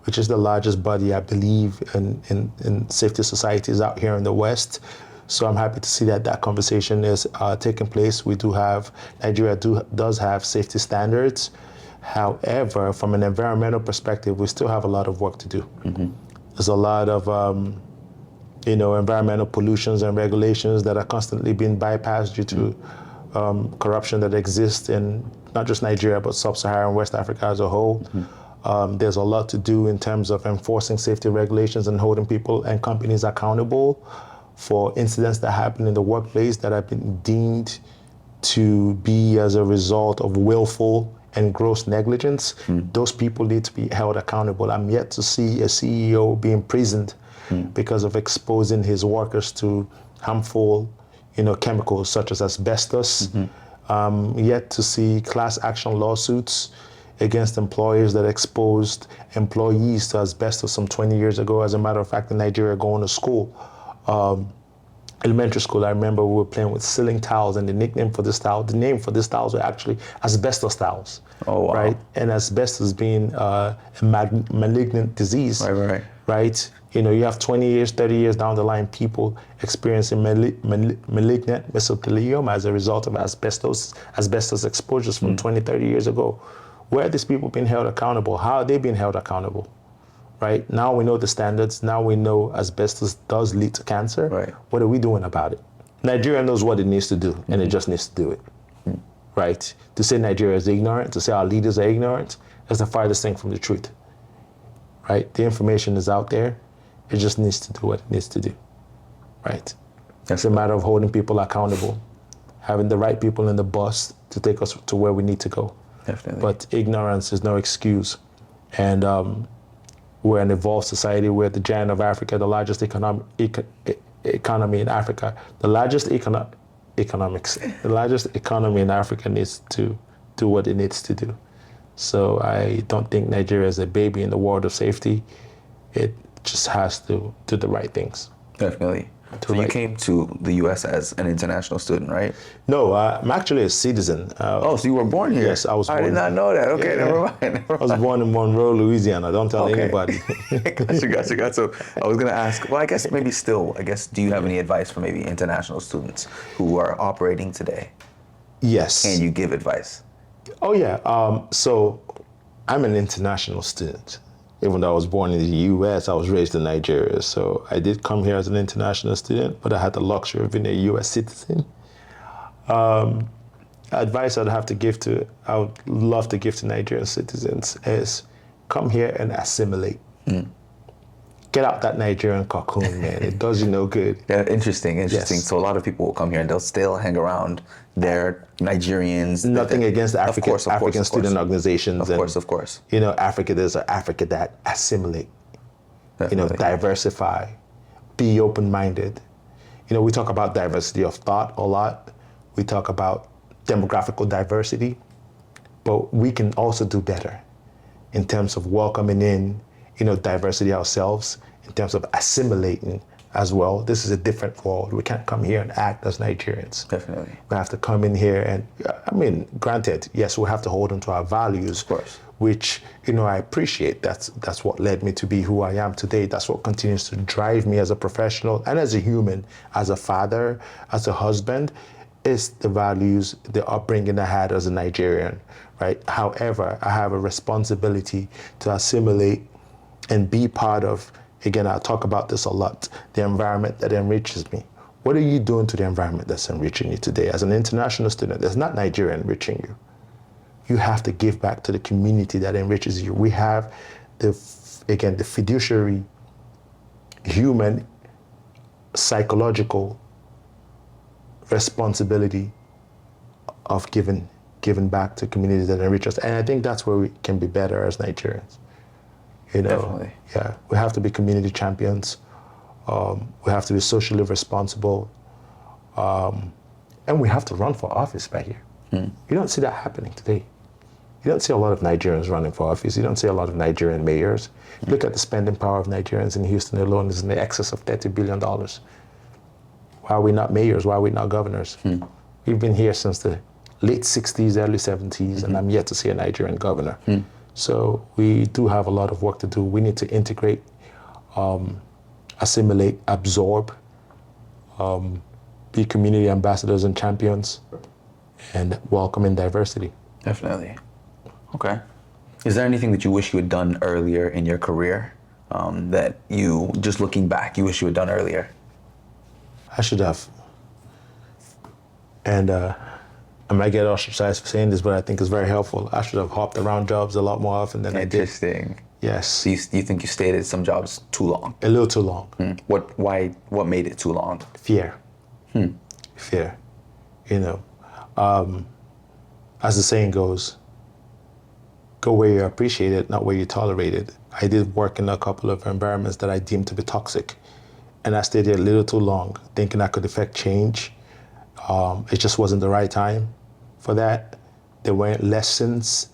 which is the largest body, I believe, in safety societies out here in the West. So I'm happy to see that conversation is taking place. Nigeria does have safety standards. However, from an environmental perspective, we still have a lot of work to do. There's a lot of environmental pollutions and regulations that are constantly being bypassed due to corruption that exists in not just Nigeria, but sub-Saharan West Africa as a whole. There's a lot to do in terms of enforcing safety regulations and holding people and companies accountable for incidents that happen in the workplace that have been deemed to be as a result of willful and gross negligence. Those people need to be held accountable. I'm yet to see a CEO be imprisoned because of exposing his workers to harmful chemicals such as asbestos. Yet to see class action lawsuits against employers that exposed employees to asbestos some 20 years ago. As a matter of fact, in Nigeria, going to school, elementary school, I remember we were playing with ceiling tiles, and the name for this tiles were actually asbestos tiles. Oh, wow. Right? And asbestos being a malignant disease. Right? You have 20 years, 30 years down the line, people experiencing malignant mesothelioma as a result of asbestos exposures from 20, 30 years ago. Where are these people being held accountable? How are they being held accountable? Right? Now we know the standards. Now we know asbestos does lead to cancer. Right. What are we doing about it? Nigeria knows what it needs to do, and it just needs to do it. Right? To say Nigeria is ignorant, to say our leaders are ignorant, is the farthest thing from the truth. Right? The information is out there. It just needs to do what it needs to do. Right? It's a matter of holding people accountable, having the right people in the bus to take us to where we need to go. Definitely. But ignorance is no excuse. And we're an evolved society. We're the giant of Africa, the largest economy in Africa. The largest economy in Africa needs to do what it needs to do. So I don't think Nigeria is a baby in the world of safety. It just has to do the right things. Definitely. So you came to the U.S. as an international student, right? No, I'm actually a citizen. So you were born here? Yes, I was born. I did not know that. Okay, Yeah. never mind. I was born in Monroe, Louisiana. Don't tell anybody. Gotcha. So I was going to ask, well, I guess do you have any advice for maybe international students who are operating today? Yes. Can you give advice? Oh, yeah. So I'm an international student. Even though I was born in the US, I was raised in Nigeria. So I did come here as an international student, but I had the luxury of being a US citizen. Advice I would love to give to Nigerian citizens is come here and assimilate. Get out that Nigerian cocoon, man. It does you no good. Yeah, interesting. Yes. So a lot of people will come here and they'll still hang around their Nigerians. Nothing against the Of course, African student organizations. Of course. You know, there's an Africa that assimilate. Definitely. You know, diversify, be open-minded. You know, we talk about diversity of thought a lot. We talk about demographical diversity, but we can also do better in terms of welcoming in, you know, diversity ourselves, in terms of assimilating as well. This is a different world. We can't come here and act as Nigerians. Definitely. We have to come in here and, I mean, granted, yes, we have to hold on to our values, Of course. which, you know, I appreciate. That's what led me to be who I am today. That's what continues to drive me as a professional and as a human, as a father, as a husband, is the values, the upbringing I had as a Nigerian, right? However, I have a responsibility to assimilate and be part of, again, I'll talk about this a lot, the environment that enriches me. What are you doing to the environment that's enriching you today? As an international student, there's not Nigeria enriching you. You have to give back to the community that enriches you. We have the fiduciary, human, psychological responsibility of giving back to communities that enrich us. And I think that's where we can be better as Nigerians. You know, Definitely. Yeah, we have to be community champions. We have to be socially responsible. And we have to run for office back here. You don't see that happening today. You don't see a lot of Nigerians running for office. You don't see a lot of Nigerian mayors. Look at the spending power of Nigerians in Houston alone is in the excess of $30 billion. Why are we not mayors? Why are we not governors? We've been here since the late 60s, early 70s, and I'm yet to see a Nigerian governor. So we do have a lot of work to do. We need to integrate, assimilate, absorb, be community ambassadors and champions, and welcome in diversity. Definitely. Okay. Is there anything that you wish you had done earlier in your career that you, just looking back, you wish you had done earlier? I should have. And I might get ostracized for saying this, but I think it's very helpful. I should have hopped around jobs a lot more often than I did. Interesting. Yes. So you think you stayed at some jobs too long? A little too long. What made it too long? Fear. Fear. You know, as the saying goes, go where you're appreciated, not where you're tolerated. I did work in a couple of environments that I deemed to be toxic. And I stayed there a little too long, thinking I could affect change. It just wasn't the right time for that. There weren't lessons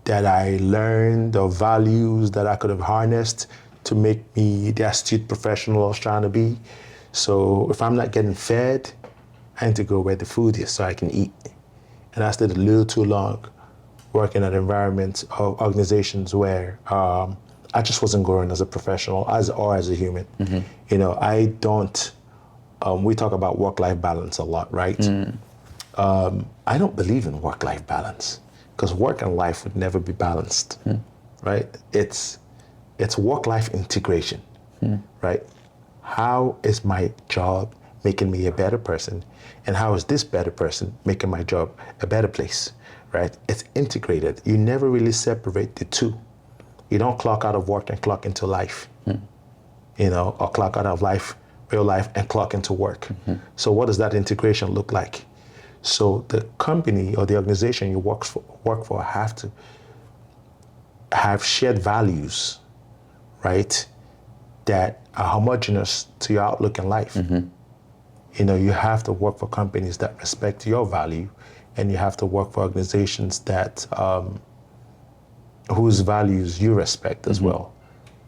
that I learned or values that I could have harnessed to make me the astute professional I was trying to be. So if I'm not getting fed, I need to go where the food is so I can eat. And I stayed a little too long working at environments or organizations where I just wasn't growing as a professional or as a human. You know, I don't, we talk about work-life balance a lot, right? I don't believe in work-life balance because work and life would never be balanced, right? It's work-life integration, right? How is my job making me a better person? And how is this better person making my job a better place, right? It's integrated. You never really separate the two. You don't clock out of work and clock into life, you know, or clock out of life, real life, and clock into work. So what does that integration look like? So the company or the organization you work for have to have shared values, right, that are homogenous to your outlook in life. You know, you have to work for companies that respect your value, and you have to work for organizations that whose values you respect as well,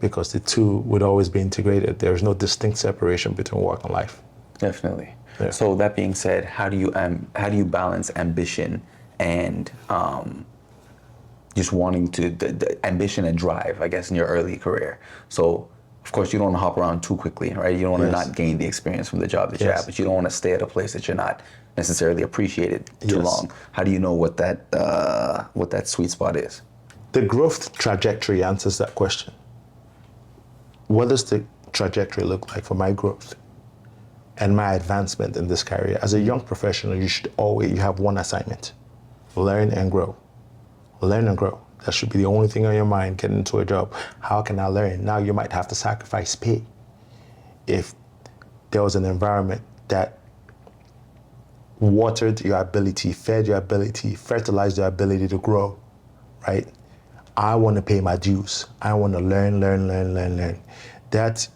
because the two would always be integrated. There is no distinct separation between work and life. Definitely. Yeah. So that being said, how do you balance ambition and just wanting to the ambition and drive, I guess, in your early career? So of course you don't want to hop around too quickly, right? You don't want to not gain the experience from the job that you have, but you don't want to stay at a place that you're not necessarily appreciated too long. How do you know what that sweet spot is? The growth trajectory answers that question. what does the trajectory look like for my growth and my advancement in this career? As a young professional, you have one assignment: learn and grow. Learn and grow. That should be the only thing on your mind getting into a job. How can I learn? Now you might have to sacrifice pay if there was an environment that watered your ability, fed your ability, fertilized your ability to grow, right? I want to pay my dues. I want to learn. That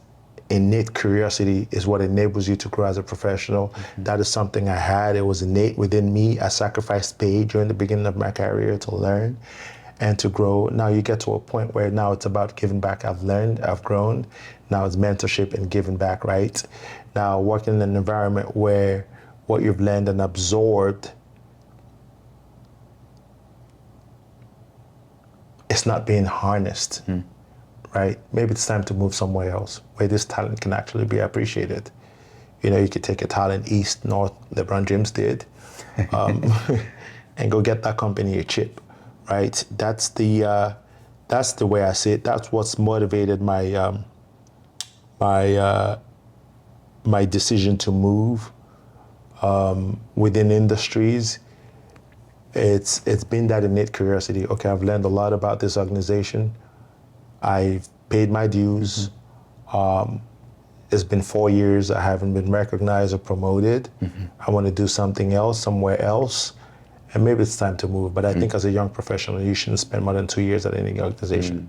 innate curiosity is what enables you to grow as a professional. Mm-hmm. That is something I had. It was innate within me. I sacrificed pay during the beginning of my career to learn and to grow. Now you get to a point where now it's about giving back. I've learned, I've grown. Now it's mentorship and giving back, right? Now working in an environment where what you've learned and absorbed, it's not being harnessed, right? Maybe it's time to move somewhere else where this talent can actually be appreciated. You know, you could take a talent east, north, LeBron James did, and go get that company a chip, right? That's the way I see it. That's what's motivated my my decision to move within industries. It's been that innate curiosity. Okay, I've learned a lot about this organization. I've paid my dues. It's been 4 years. I haven't been recognized or promoted. I want to do something else, somewhere else. And maybe it's time to move. But I think as a young professional, you shouldn't spend more than 2 years at any organization.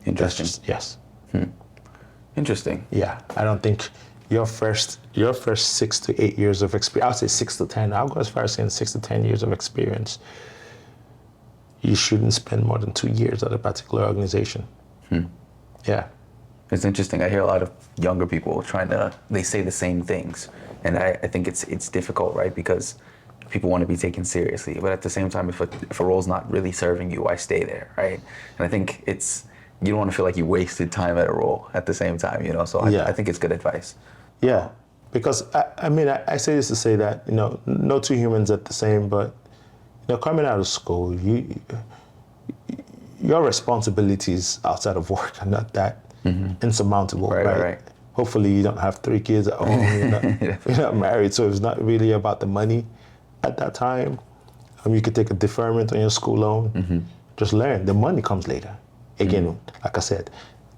Interesting. Yes. Interesting. Yeah, I don't think your first 6 to 8 years of experience, I'll say 6 to 10, I'll go as far as saying 6 to 10 years of experience, you shouldn't spend more than 2 years at a particular organization. Yeah. It's interesting. I hear a lot of younger people they say the same things. And I think it's difficult, right? Because people want to be taken seriously. But at the same time, if a role's not really serving you, why stay there, right? And I think you don't want to feel like you wasted time at a role at the same time, you know? So I think it's good advice. Yeah, because I say this to say that, you know, no two humans are the same, but, you know, coming out of school, your responsibilities outside of work are not that insurmountable, right? Hopefully you don't have 3 kids at home, you're not married, so it's not really about the money at that time. You could take a deferment on your school loan, just learn. The money comes later. Again, like I said,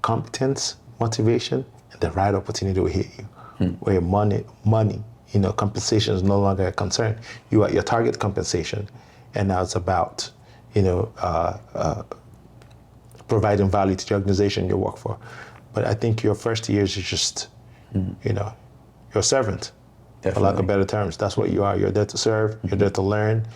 competence, motivation, and the right opportunity will hit you. Where money, you know, compensation is no longer a concern. You are at your target compensation, and now it's about, you know, providing value to the organization you work for. But I think your first years is just, you know, you're a servant, for lack of better terms. That's what you are. You're there to serve. You're there to learn.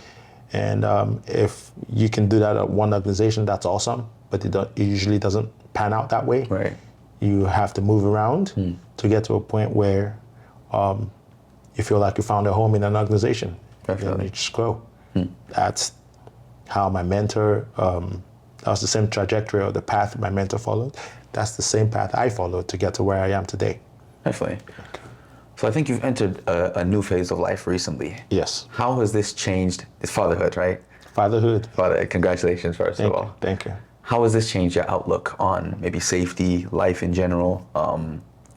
And if you can do that at one organization, that's awesome. But it usually doesn't pan out that way. Right. You have to move around to get to a point where you feel like you found a home in an organization. Definitely. And you just grow. That's how my mentor, that was the same trajectory or the path my mentor followed. That's the same path I followed to get to where I am today. Definitely. So I think you've entered a new phase of life recently. Yes. How has this changed? It's fatherhood, right? Fatherhood. Congratulations, first of all. Thank you. How has this changed your outlook on maybe safety, life in general?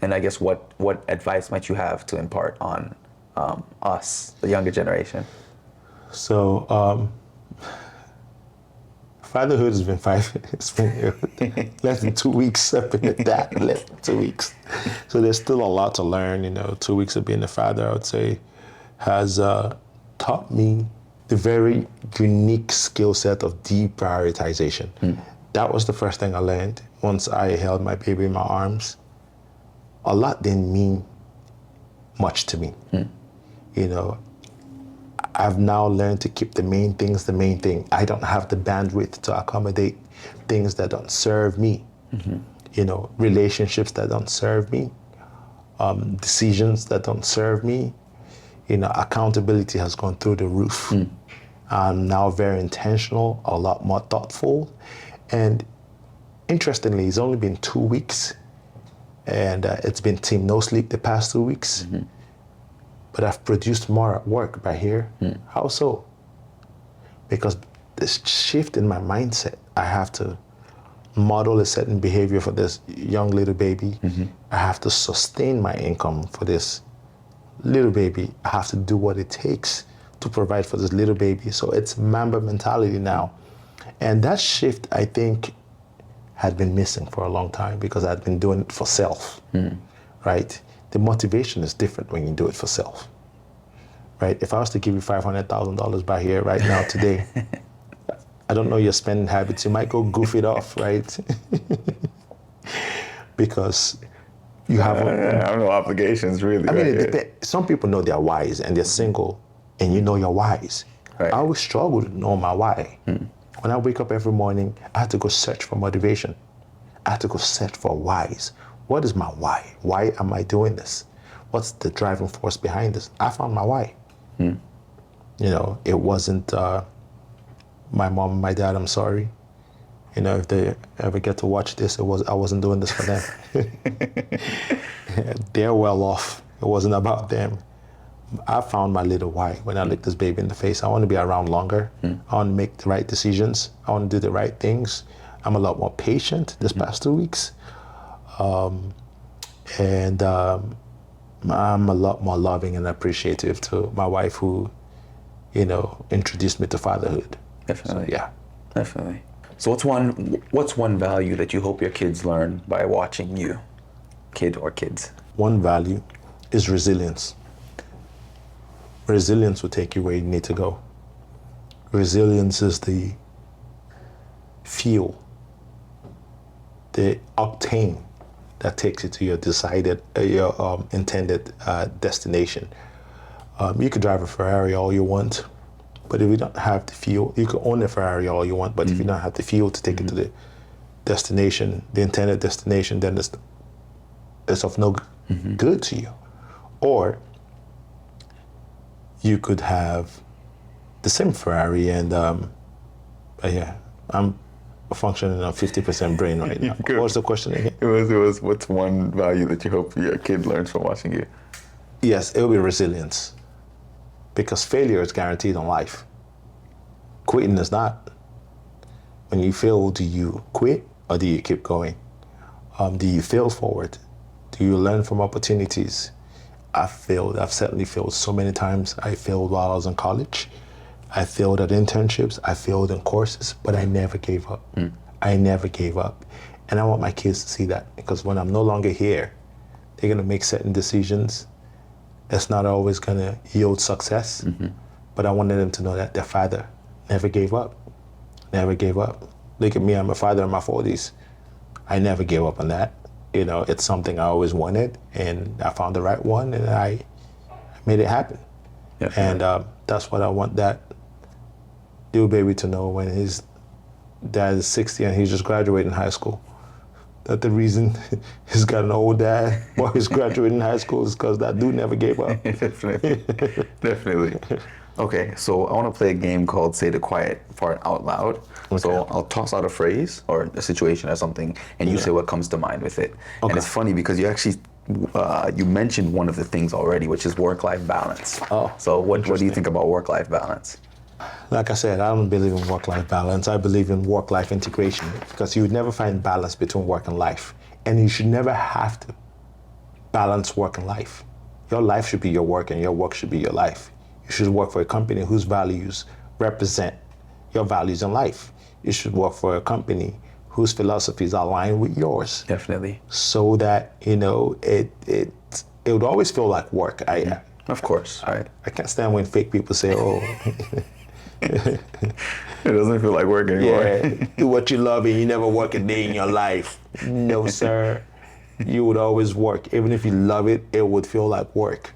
And I guess what advice might you have to impart on us, the younger generation? So fatherhood has been it's been less than 2 weeks. I've been at that, less than 2 weeks. So there's still a lot to learn. You know, 2 weeks of being a father, I would say, has taught me the very unique skill set of deprioritization. That was the first thing I learned once I held my baby in my arms. A lot didn't mean much to me. You know, I've now learned to keep the main things the main thing. I don't have the bandwidth to accommodate things that don't serve me. You know, relationships that don't serve me, decisions that don't serve me. You know, accountability has gone through the roof. I'm now very intentional, a lot more thoughtful. And interestingly, it's only been 2 weeks, and it's been team no sleep the past 2 weeks. But I've produced more at work by here. How so? Because this shift in my mindset, I have to model a certain behavior for this young little baby. I have to sustain my income for this little baby. I have to do what it takes to provide for this little baby. So it's Mamba mentality now. And that shift, I think, had been missing for a long time because I'd been doing it for self, right? The motivation is different when you do it for self, right? If I was to give you $500,000 by here right now today, I don't know your spending habits. You might go goof it off, right? Because you have. I have no obligations, really. I mean, right? it depends. Some people know they're wise and they're single, and you know you're wise. Right. I always struggle to know my why. When I wake up every morning, I have to go search for motivation. I have to go search for whys. What is my why? Why am I doing this? What's the driving force behind this? I found my why. You know, it wasn't my mom and my dad, I'm sorry. You know, if they ever get to watch this, I wasn't doing this for them. They're well off. It wasn't about them. I found my little why when I looked this baby in the face. I want to be around longer. I want to make the right decisions. I want to do the right things. I'm a lot more patient this past 2 weeks. And I'm a lot more loving and appreciative to my wife who, you know, introduced me to fatherhood. Definitely. So, yeah. Definitely. So what's one value that you hope your kids learn by watching you, kid or kids? One value is resilience. Resilience will take you where you need to go. Resilience is the fuel, the octane that takes you to your intended destination. You could drive a Ferrari all you want, but if you don't have the fuel, you could own a Ferrari all you want, but if you don't have the fuel to take it to the destination, the intended destination, then it's of no good to you. Or you could have the same Ferrari and, yeah, I'm functioning on 50% brain right now. What was the question again? It was what's one value that you hope your kid learns from watching you? Yes, it will be resilience. Because failure is guaranteed in life. Quitting is not. When you fail, do you quit or do you keep going? Do you fail forward? Do you learn from opportunities? I've failed. I've certainly failed so many times. I failed while I was in college. I failed at internships. I failed in courses, but I never gave up. I never gave up. And I want my kids to see that because when I'm no longer here, they're going to make certain decisions. It's not always going to yield success, but I wanted them to know that their father never gave up. Never gave up. Look at me, I'm a father in my 40s. I never gave up on that. You know, it's something I always wanted, and I found the right one, and I made it happen. And that's what I want that little baby to know when his dad is 60 and he's just graduating high school. That the reason he's got an old dad while he's graduating high school is because that dude never gave up. Definitely. Definitely. Okay, so I want to play a game called Say the Quiet Part Out Loud. Okay. So I'll toss out a phrase or a situation or something, and you say what comes to mind with it. Okay. And it's funny because you actually, you mentioned one of the things already, which is work-life balance. Oh, so what do you think about work-life balance? Like I said, I don't believe in work-life balance. I believe in work-life integration because you would never find balance between work and life. And you should never have to balance work and life. Your life should be your work and your work should be your life. You should work for a company whose values represent your values in life. You should work for a company whose philosophies align with yours. Definitely. So that, you know, it would always feel like work. Of course, right. I can't stand when fake people say, oh, it doesn't feel like work anymore. Yeah, do what you love and you never work a day in your life. No, sir. You would always work. Even if you love it, it would feel like work.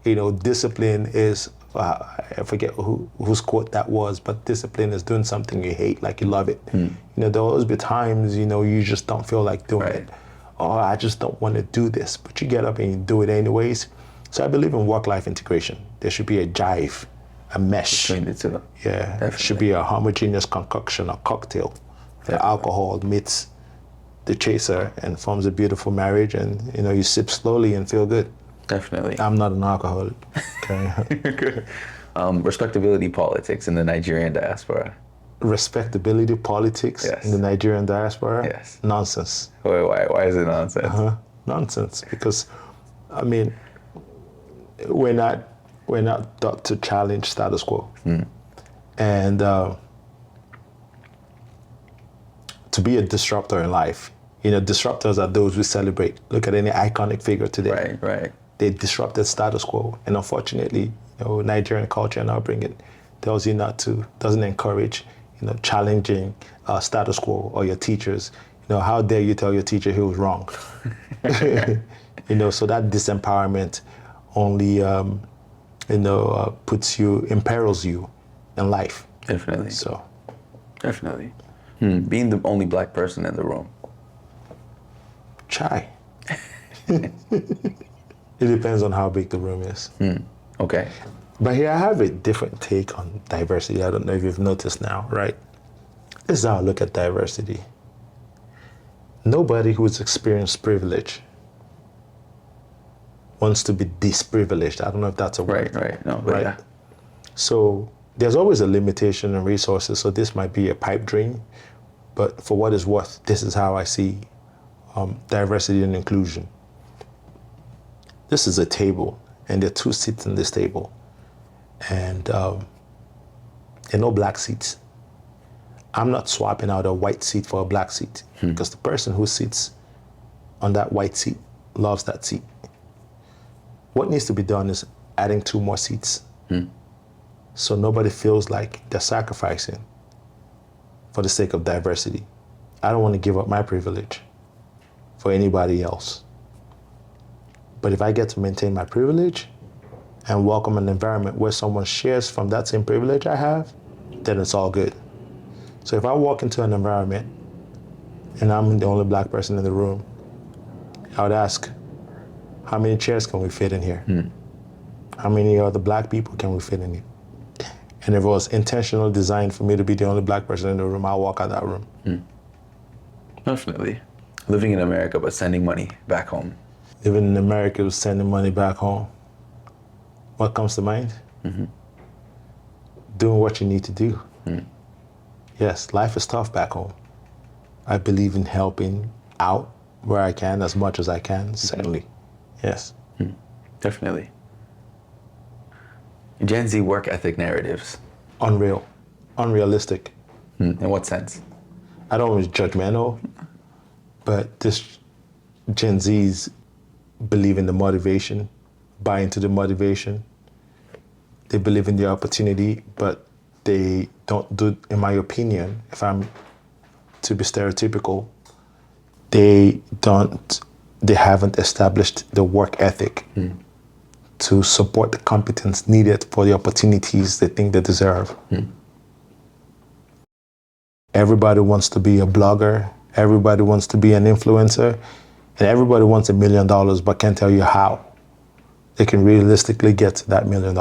You know, discipline is, I forget whose quote that was, but discipline is doing something you hate like you love it. You know, there will always be times, you know, you just don't feel like doing it. Oh, I just don't want to do this. But you get up and you do it anyways. So I believe in work-life integration. There should be a jive, a mesh. Between the two. Yeah, Definitely. It should be a homogeneous concoction, a cocktail. The alcohol meets the chaser and forms a beautiful marriage, and you know you sip slowly and feel good. Definitely. I'm not an alcoholic. Okay. Respectability politics in the Nigerian diaspora. respectability politics Yes. in the Nigerian diaspora. Yes. Nonsense. Why is it nonsense? Nonsense. Because, I mean, we're not taught to challenge status quo. And to be a disruptor in life, disruptors are those we celebrate. Look at any iconic figure today. Right. They disrupted status quo. And unfortunately, Nigerian culture and upbringing tells you not to, doesn't encourage, challenging status quo or your teachers. How dare you tell your teacher he was wrong? So that disempowerment only, imperils you in life. Definitely. So. Definitely. Being the only black person in the room. Chai. It depends on how big the room is. Okay. But here I have a different take on diversity. I don't know if you've noticed now, right? This is how I look at diversity. Nobody who's experienced privilege wants to be disprivileged. I don't know if that's a word. Right. No, but Right. yeah. So there's always a limitation in resources. So this might be a pipe dream, but for what it's worth, this is how I see diversity and inclusion. This is a table, and there are 2 seats in this table, and there are no black seats. I'm not swapping out a white seat for a black seat because the person who sits on that white seat loves that seat. What needs to be done is adding 2 more seats so nobody feels like they're sacrificing for the sake of diversity. I don't want to give up my privilege for anybody else. But if I get to maintain my privilege and welcome an environment where someone shares from that same privilege I have, then it's all good. So if I walk into an environment and I'm the only black person in the room, I would ask, how many chairs can we fit in here? How many other black people can we fit in here? And if it was intentional designed for me to be the only black person in the room, I'll walk out that room. Definitely. Living in America, but sending money back home. Living in America, sending money back home. What comes to mind? Doing what you need to do. Yes, life is tough back home. I believe in helping out where I can, as much as I can, certainly. Yes. Definitely. Gen Z work ethic narratives. Unreal. Unrealistic. In what sense? I don't want to be judgmental, but this Gen Zs believe in the motivation, buy into the motivation. They believe in the opportunity, but they don't do, in my opinion, if I'm to be stereotypical, they haven't established the work ethic to support the competence needed for the opportunities they think they deserve. Everybody wants to be a blogger, everybody wants to be an influencer, and everybody wants $1 million, but can't tell you how they can realistically get to that $1 million.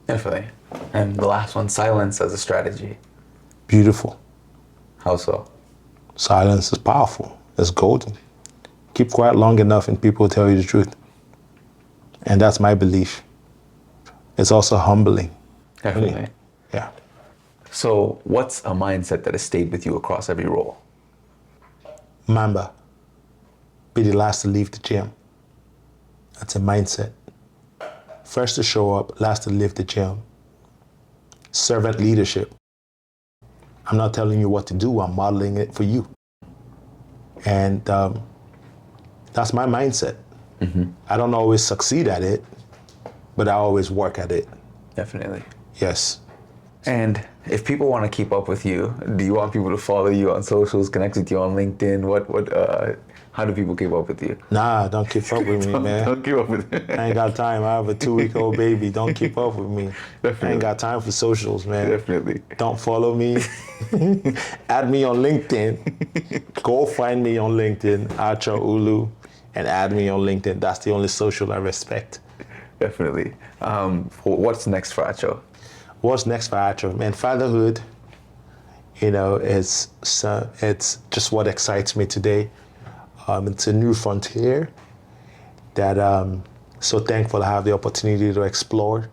Definitely. And the last one, silence as a strategy. Beautiful. How so? Silence is powerful. It's golden. Keep quiet long enough and people will tell you the truth. And that's my belief. It's also humbling. Definitely. Yeah. So what's a mindset that has stayed with you across every role? Mamba. Be the last to leave the gym. That's a mindset. First to show up, last to leave the gym. Servant leadership. I'm not telling you what to do, I'm modeling it for you. And that's my mindset. I don't always succeed at it, but I always work at it. Definitely. Yes. And if people want to keep up with you, do you want people to follow you on socials, connect with you on LinkedIn? How do people keep up with you? Nah, don't keep up with me, man. Don't keep up with me. I ain't got time. I have a 2-week-old baby. Don't keep up with me. Definitely. I ain't got time for socials, man. Definitely. Don't follow me. Add me on LinkedIn. Go find me on LinkedIn, Acho Ulu, and add me on LinkedIn. That's the only social I respect. Definitely. What's next for Acho? What's next for Acho? Man, fatherhood, it's just what excites me today. It's a new frontier that I'm so thankful I have the opportunity to explore.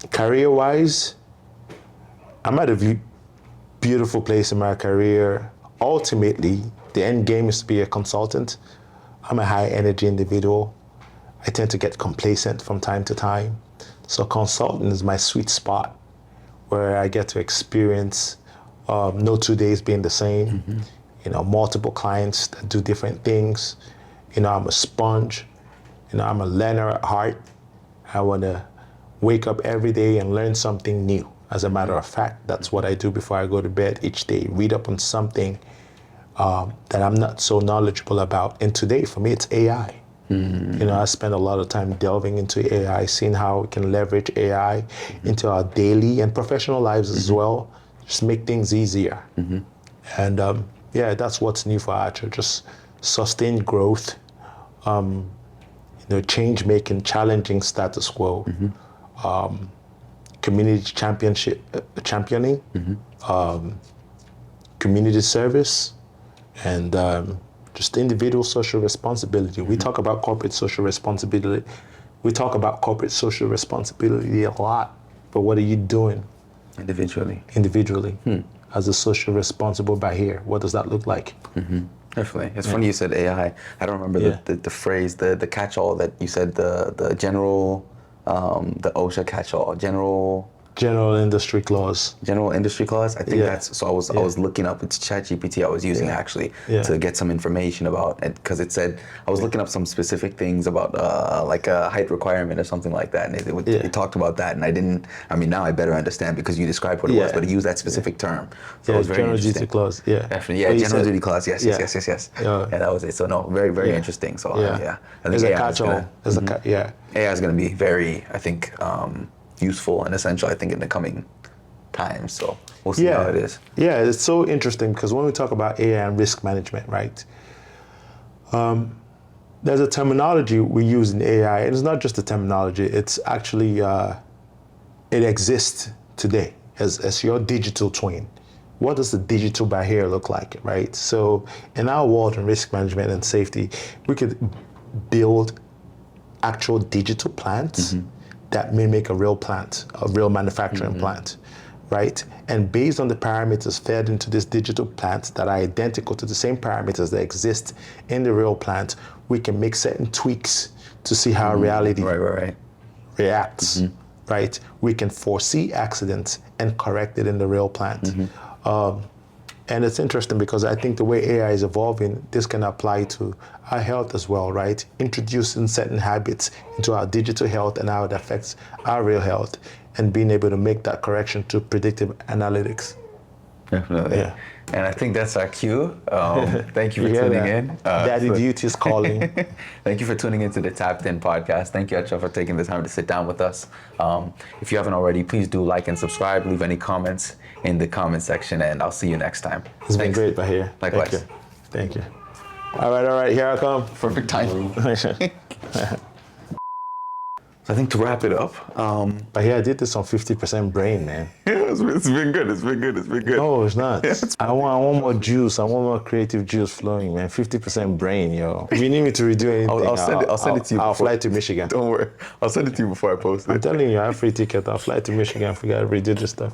Career-wise, I'm at a beautiful place in my career. Ultimately, the end game is to be a consultant. I'm a high energy individual. I tend to get complacent from time to time. So consulting is my sweet spot where I get to experience no 2 days being the same. Multiple clients that do different things. I'm a sponge. I'm a learner at heart. I want to wake up every day and learn something new. As a matter of fact, that's what I do before I go to bed each day. Read up on something that I'm not so knowledgeable about. And today, for me, it's AI. I spend a lot of time delving into AI, seeing how we can leverage AI into our daily and professional lives as well. Just make things easier. And that's what's new for Acho. Just sustained growth, change making, challenging status quo, community championing, community service, and just individual social responsibility. We talk about corporate social responsibility. We talk about corporate social responsibility a lot, but what are you doing Individually. as a social responsible by here? What does that look like? Definitely. It's funny you said AI. I don't remember the phrase, the catch-all that you said, the general, the OSHA catch-all, General industry clause. General industry clause. I think that's, so I was looking up, it's ChatGPT I was using actually to get some information about it, because it said, I was looking up some specific things about like a height requirement or something like that, and it talked about that, and now I better understand because you described what it was, but it used that specific term. So it was very general interesting. duty clause, Definitely, general duty clause, yes. Yeah, that was it. So no, very, very interesting. So I think It's a AI is catch-all. AI is going to be very, I think, useful and essential, I think, in the coming times. So we'll see how it is. Yeah, it's so interesting because when we talk about AI and risk management, right? There's a terminology we use in AI, and it's not just a terminology, it's actually, it exists today as your digital twin. What does the digital barrier look like, right? So in our world in risk management and safety, we could build actual digital plants that mimic a real plant, a real manufacturing plant, right? And based on the parameters fed into this digital plant that are identical to the same parameters that exist in the real plant, we can make certain tweaks to see how reality reacts, right? We can foresee accidents and correct it in the real plant. And it's interesting because I think the way AI is evolving, this can apply to our health as well, right? Introducing certain habits into our digital health and how it affects our real health, and being able to make that correction to predictive analytics. Definitely. Yeah. And I think that's our cue. Thank you for hear tuning that? in. Daddy Duty is calling. Thank you for tuning into the Tapped In podcast. Thank you, Acho, for taking the time to sit down with us. If you haven't already, please do like and subscribe. Leave any comments in the comment section, and I'll see you next time. It's been great by here. Likewise. Thank you. All right, here I come. Perfect timing. So I think to wrap it up, But here I did this on 50% brain, man. it's been good. It's been good. No, it's not. I want more juice. I want more creative juice flowing, man. 50% brain, yo. If you need me to redo anything, I'll send it to you. I'll fly to Michigan. Don't worry. I'll send it to you before I post it. I'm telling you, I have free ticket. I'll fly to Michigan. I forgot to redo this stuff.